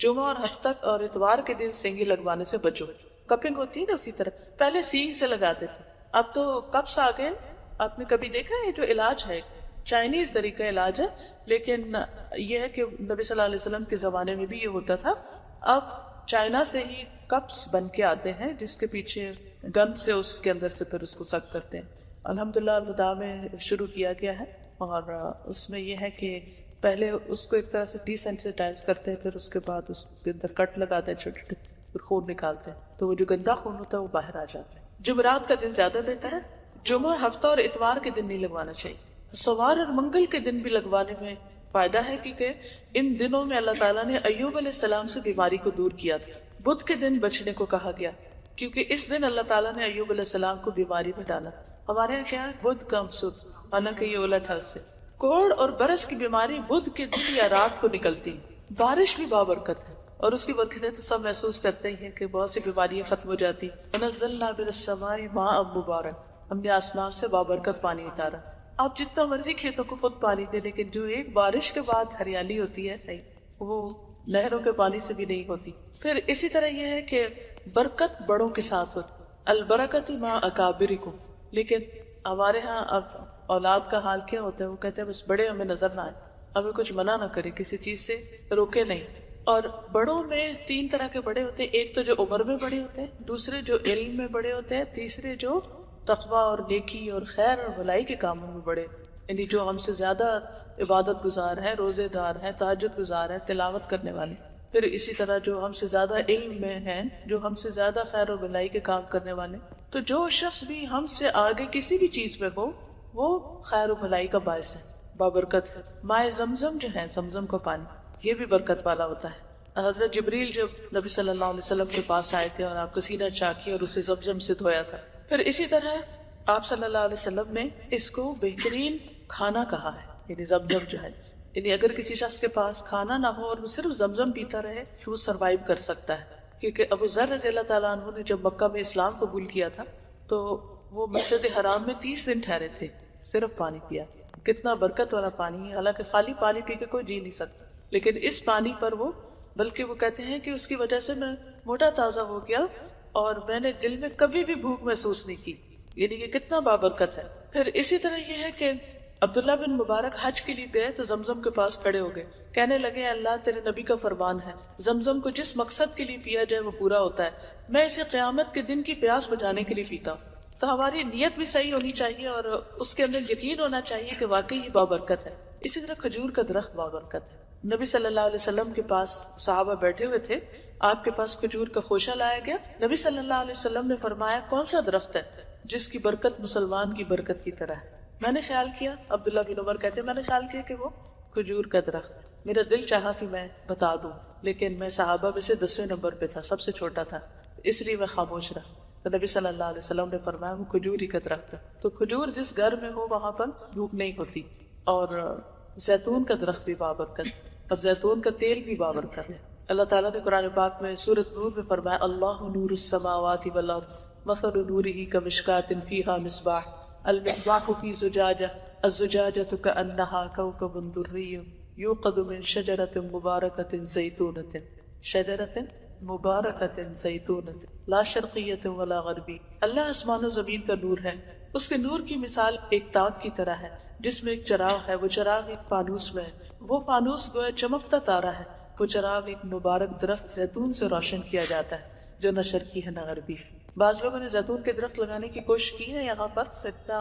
Speaker 1: جمعہ اور ہفتہ اور اتوار کے دن سینگی لگوانے سے بچو۔ کپنگ ہوتی ہے نا، اسی طرح پہلے سینگ سے لگاتے تھے، اب تو کپس آ گئے۔ آپ نے کبھی دیکھا ہے جو علاج ہے چائنیز طریقہ علاج ہے، لیکن یہ ہے کہ نبی صلی اللہ علیہ وسلم کے زمانے میں بھی یہ ہوتا تھا. اب چائنا سے ہی کپس بن کے آتے ہیں جس کے پیچھے گن سے اس کے اندر سے پھر اس کو سک کرتے ہیں. الحمدللہ الوداع میں شروع کیا گیا ہے، اور اس میں یہ ہے کہ پہلے اس کو ایک طرح سے ڈی سینسیٹائز کرتے ہیں، پھر اس کے بعد اس کے اندر کٹ لگاتے ہیں چھوٹے چھوٹے، پھر خون نکالتے ہیں، تو وہ جو گندا خون ہوتا ہے وہ باہر آ جاتا ہے. جمعرات کا دن زیادہ بہتر ہے. جمعہ، ہفتہ اور اتوار کے دن نہیں لگوانا چاہیے. سوار اور منگل کے دن بھی لگوانے میں فائدہ ہے، کیونکہ ان دنوں میں اللہ تعالیٰ نے ایوب علیہ السلام سے بیماری کو دور کیا تھا. بدھ کے دن بچنے کو کہا گیا کیونکہ اس دن اللہ تعالیٰ نے ایوب علیہ السلام کو بیماری میں ڈالا. ہمارے یہاں کیا ہے، بدھ کا مسود، حالانکہ یہ الٹ ہے اس سے. کوڑ اور برس کی بیماری بدھ کے دن یا رات کو نکلتی. بارش بھی بابرکت ہے، اور اس کی برکتیں تو سب محسوس کرتے ہی ہیں کہ بہت سی بیماریاں ختم ہو جاتی. وَنَزَّلْنَا مِنَ السَّمَاءِ مَاءً مُبَارَكًا، ہم نے آسمان سے بابرکت پانی اتارا. آپ جتنا مرضی کھیتوں کو خود پانی دے، لیکن جو ایک بارش کے بعد ہریالی ہوتی ہے وہ نہروں کے پانی سے بھی نہیں ہوتی. پھر اسی طرح یہ ہے کہ برکت بڑوں کے ساتھ ہوتی. البرکت مع اکابرکم. لیکن ہمارے ہاں اب اولاد کا حال کیا ہوتا ہے، وہ کہتے ہیں بس بڑے ہمیں نظر نہ آئے، ہمیں کچھ منع نہ کرے، کسی چیز سے روکے نہیں. اور بڑوں میں 3 طرح کے بڑے ہوتے ہیں. ایک تو جو عمر میں بڑے ہوتے ہیں، دوسرے جو علم میں بڑے ہوتے ہیں، تیسرے جو تقویٰ اور نیکی اور خیر اور بھلائی کے کاموں میں بڑے، یعنی جو ہم سے زیادہ عبادت گزار ہیں، روزے دار ہیں، تہجد گزار ہیں، تلاوت کرنے والے. پھر اسی طرح جو ہم سے زیادہ علم میں ہیں، جو ہم سے زیادہ خیر و بھلائی کے کام کرنے والے. تو جو شخص بھی ہم سے آگے کسی بھی چیز میں ہو وہ خیر و بھلائی کا باعث ہے، بابرکت ہے. مائے زمزم جو ہے، زمزم کا پانی، یہ بھی برکت والا ہوتا ہے. حضرت جبریل جب نبی صلی اللہ علیہ وسلم کے پاس آئے تھے اور آپ کا سینہ چاکی اور اسے زمزم سے دھویا تھا. پھر اسی طرح آپ صلی اللہ علیہ وسلم نے اس کو بہترین کھانا کہا ہے، یعنی زمزم جو ہے. یعنی اگر کسی شخص کے پاس کھانا نہ ہو اور وہ صرف زمزم پیتا رہے تو وہ سروائیو کر سکتا ہے. کیونکہ ابو ذر رضی اللہ تعالیٰ عنہ نے جب مکہ میں اسلام قبول کیا تھا تو وہ مسجد حرام میں 30 دن ٹھہرے تھے، صرف پانی پیا. کتنا برکت والا پانی ہے. حالانکہ خالی پانی پی کے کوئی جی نہیں سکتا، لیکن اس پانی پر وہ، بلکہ وہ کہتے ہیں کہ اس کی وجہ سے میں موٹا تازہ ہو گیا اور میں نے دل میں کبھی بھی بھوک محسوس نہیں کی. یعنی کہ کتنا بابرکت ہے. پھر اسی طرح یہ ہے کہ عبداللہ بن مبارک حج کے لیے گئے تو زمزم کے پاس کھڑے ہو گئے، کہنے لگے اللہ تیرے نبی کا فرمان ہے زمزم کو جس مقصد کے لیے پیا جائے وہ پورا ہوتا ہے، میں اسے قیامت کے دن کی پیاس بجھانے کے لیے پیتا ہوں. تو ہماری نیت بھی صحیح ہونی چاہیے اور اس کے اندر یقین ہونا چاہیے کہ واقعی یہ بابرکت ہے. اسی طرح کھجور کا درخت بابرکت ہے. نبی صلی اللہ علیہ وسلم کے پاس صحابہ بیٹھے ہوئے تھے، آپ کے پاس کھجور کا خوشہ لایا گیا. نبی صلی اللہ علیہ وسلم نے فرمایا کون سا درخت ہے جس کی برکت مسلمان کی برکت کی طرح ہے؟ میں نے خیال کیا، عبداللہ بن عمر کہتے ہیں میں نے خیال کیا کہ وہ کھجور کا درخت. میرا دل چاہا کہ میں بتا دوں، لیکن میں صحابہ میں سے 10ویں نمبر پہ تھا، سب سے چھوٹا تھا، اس لیے میں خاموش رہا. تو نبی صلی اللہ علیہ وسلم نے فرمایا وہ کھجور ہی کا درخت ہے. تو کھجور جس گھر میں ہو وہاں پر بھوک نہیں ہوتی. اور زیتون کا درخت بھی بابرکت، اور زیتون کا تیل بھی بابرکت ہے. اللہ تعالیٰ نے قرآن پاک میں سورۃ نور میں فرمایا اللہ نور السماوات والارض مثل نورہ کمشکاۃ فیہا مصباح المصباح فی زجاجہ الزجاجۃ کأنہا کوکب دری یوقد من شجرۃ مبارکۃ زیتونۃ شجرۃ مبارکۃ زیتونۃ لا شرقیۃ ولا غربی. اللہ آسمان و زمین کا نور ہے، اس کے نور کی مثال ایک تاک کی طرح ہے جس میں ایک چراغ ہے، وہ چراغ ایک فانوس میں ہے، وہ فانوس گویا چمکتا تارا ہے، وہ چراغ ایک مبارک درخت زیتون سے روشن کیا جاتا ہے جو نہ شرقی ہے نہ غربی. بعض لوگوں نے زیتون کے درخت لگانے کی کوشش کی ہے یہاں پر، اتنا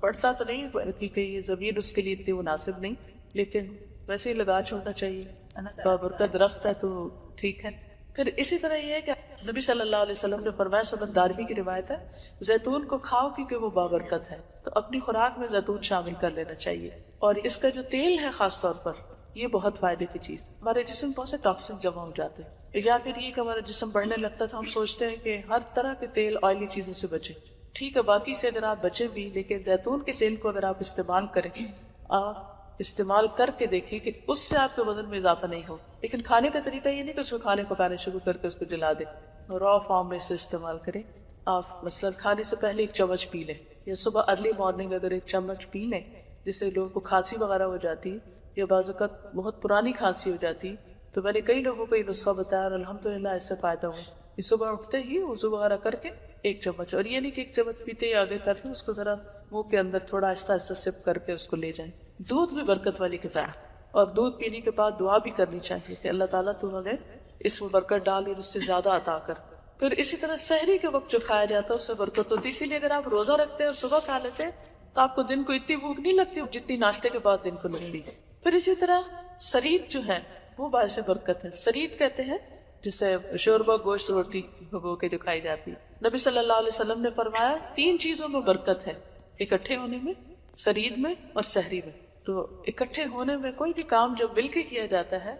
Speaker 1: پڑتا تو نہیں کیونکہ یہ زمین اس کے لیے اتنی مناسب نہیں، لیکن ویسے ہی لگا چھوڑنا چاہیے، بابرکت درخت ہے تو ٹھیک ہے. پھر اسی طرح یہ ہے کہ نبی صلی اللہ علیہ وسلم نے فرمایا، سنن دارمی کی روایت ہے، زیتون کو کھاؤ کیونکہ وہ بابرکت ہے. تو اپنی خوراک میں زیتون شامل کر لینا چاہیے. اور اس کا جو تیل ہے خاص طور پر یہ بہت فائدے کی چیز. ہمارے جسم بہت سے ٹاکسن جمع ہو جاتے ہیں، یا پھر یہ کہ ہمارا جسم بڑھنے لگتا ہے تو ہم سوچتے ہیں کہ ہر طرح کے تیل آئلی چیزوں سے بچیں. ٹھیک ہے، باقی سے اگر آپ بچیں بھی، لیکن زیتون کے تیل کو اگر آپ استعمال کریں، آپ استعمال کر کے دیکھیں کہ اس سے آپ کے بدن میں اضافہ نہیں ہو. لیکن کھانے کا طریقہ یہ نہیں کہ اس کو کھانے پکانے شروع کر کے اس کو جلا دیں، را فارم میں اسے استعمال کریں. آپ مثلا کھانے سے پہلے 1 چمچ پی لیں، یا صبح ارلی مارننگ اگر 1 چمچ پی لیں، جس سے لوگوں کو کھانسی وغیرہ ہو جاتی ہے یا بعض اوقات بہت پرانی کھانسی ہو جاتی. تو میں نے کئی لوگوں کو یہ نسخہ بتایا اور الحمدللہ اس سے فائدہ ہوا. یہ صبح اٹھتے ہی وضو وغیرہ کر کے 1 چمچ، اور یہ نہیں کہ 1 چمچ پیتے ہی آگے کرتے، اس کو ذرا منہ کے اندر تھوڑا آہستہ آہستہ سپ کر کے اس کو لے جائیں. دودھ بھی برکت والی غذا ہے، اور دودھ پینے کے بعد دعا بھی کرنی چاہیے کہ اللہ تعالیٰ تو ہمیں اس میں برکت ڈال اور اس سے زیادہ عطا کر۔ پھر اسی طرح سحری کے وقت جو کھایا جاتا ہے اس سے برکت ہوتی ہے، اسی لیے اگر آپ روزہ رکھتے ہیں اور صبح کھا لیتے ہیں تو آپ کو دن کو اتنی بھوک نہیں لگتی جتنی ناشتے کے بعد دن کو لگتی ہے۔ پھر اسی طرح سرید جو ہے وہ باعث برکت ہے، سرید کہتے ہیں جسے شوربہ گوشت روٹی بھگو کے جو کھائی جاتی ہے۔ نبی صلی اللہ علیہ وسلم نے فرمایا 3 چیزوں میں برکت ہے، اکٹھے ہونے میں، سرید میں اور سحری میں۔ تو اکٹھے ہونے میں کوئی بھی کام جب مل کے کیا جاتا ہے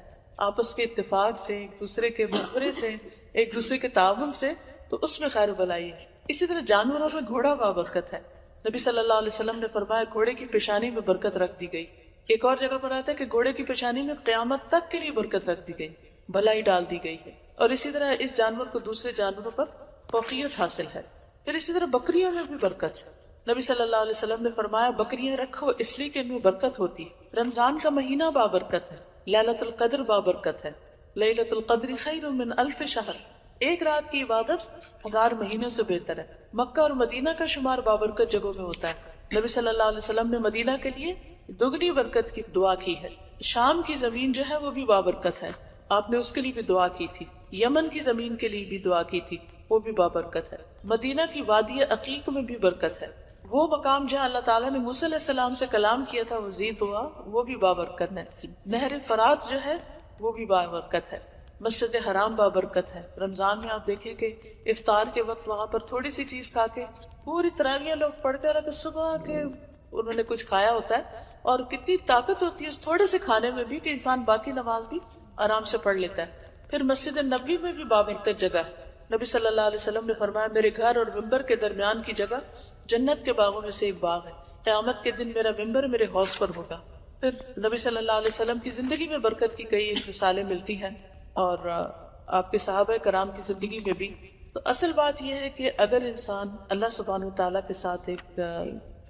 Speaker 1: آپس کے اتفاق سے، ایک دوسرے کے مشورے سے، ایک دوسرے کے تعاون سے، تو اس میں خیر و بلائی ہے۔ اسی طرح جانوروں میں گھوڑا بابرکت ہے، نبی صلی اللہ علیہ وسلم نے فرمایا گھوڑے کی پیشانی میں برکت رکھ دی گئی۔ ایک اور جگہ پر آتا ہے کہ گھوڑے کی پیشانی میں قیامت تک کے لیے برکت رکھ دی گئی، بھلائی ڈال دی گئی ہے۔ اور اسی طرح اس جانور کو دوسرے جانوروں پر فوقیت حاصل ہے۔ پھر اسی طرح بکریوں میں بھی برکت ہے، نبی صلی اللہ علیہ وسلم نے فرمایا بکریاں رکھو اس لیے کہ ان میں برکت ہوتی ہے۔ رمضان کا مہینہ بابرکت ہے، لیلۃ القدر بابرکت ہے، لیلۃ القدر خیر من 1000 شہر، ایک رات کی عبادت 1000 مہینوں سے بہتر ہے۔ مکہ اور مدینہ کا شمار بابرکت جگہوں میں ہوتا ہے، نبی صلی اللہ علیہ وسلم نے مدینہ کے لیے دگنی برکت کی دعا کی ہے۔ شام کی زمین جو ہے وہ بھی بابرکت ہے، آپ نے اس کے لیے بھی دعا کی تھی۔ یمن کی زمین کے لیے بھی دعا کی تھی، وہ بھی بابرکت ہے۔ مدینہ کی وادی عقیق میں بھی برکت ہے، وہ مقام جہاں اللہ تعالیٰ نے موسیٰ علیہ السلام سے کلام کیا تھا، وزید ہوا، وہ بھی بابرکت ہے۔ نہر فرات جو ہے وہ بھی بابرکت ہے۔ مسجد حرام بابرکت ہے، رمضان میں آپ دیکھیں کہ افطار کے وقت وہاں پر تھوڑی سی چیز کھا کے پوری تراویح لوگ پڑھتے رہتے، صبح کے انہوں نے کچھ کھایا ہوتا ہے، اور کتنی طاقت ہوتی ہے اس تھوڑے سے کھانے میں بھی کہ انسان باقی نماز بھی آرام سے پڑھ لیتا ہے۔ پھر مسجد نبوی میں بھی بابرکت جگہ ہے، نبی صلی اللہ علیہ وسلم نے فرمایا میرے گھر اور ممبر کے درمیان کی جگہ جنت کے باغوں میں سے ایک باغ ہے، قیامت کے دن میرا ممبر میرے حوض پر ہوگا۔ پھر نبی صلی اللہ علیہ وسلم کی زندگی میں برکت کی کئی ایک مثالیں ملتی ہیں، اور آپ کے صحابہ کرام کی زندگی میں بھی۔ تو اصل بات یہ ہے کہ اگر انسان اللہ سبحانہ وتعالیٰ کے ساتھ ایک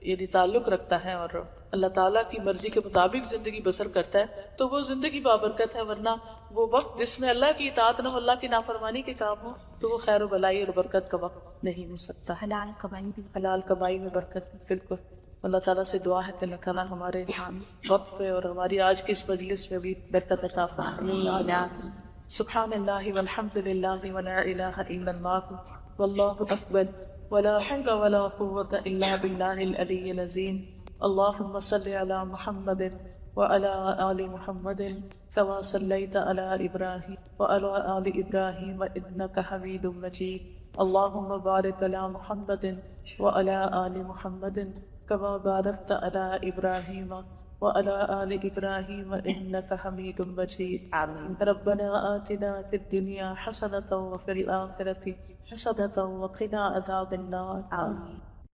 Speaker 1: یعنی تعلق رکھتا ہے اور اللہ تعالیٰ کی مرضی کے مطابق زندگی بسر کرتا ہے تو وہ زندگی بابرکت ہے، ورنہ وہ وقت جس میں اللہ کی اطاعت نہ ہو، اللہ کی نافرمانی کے کام ہو، تو وہ خیر و بلائی اور برکت کا وقت نہیں ہو سکتا۔
Speaker 4: حلال کمائی بھی
Speaker 1: حلال کمائی میں برکت، بالکل۔ اللہ تعالیٰ سے دعا ہے کہ اللہ تعالیٰ ہمارے وقت پہ اور ہماری آج کی اس مجلس میں بھی برکت عطا فرمائے۔ سبحان اللہ والحمد للہ ولا الہ الا اللہ واللہ اکبر ولا حول ولا قوة الا باللہ العلی العظیم۔ اللہم صل علی محمد وعلى آل محمد كما صليت على إبراهيم وعلى آل إبراهيم إنك حميد مجيد۔ اللهم بارك على محمد وعلى آل محمد كما باركت على إبراهيم وعلى آل إبراهيم إنك حميد مجيد۔
Speaker 7: آمین۔
Speaker 1: ربنا آتنا في الدنيا حسنة وفي الآخرة حسنة وقنا عذاب النار۔
Speaker 7: آمین۔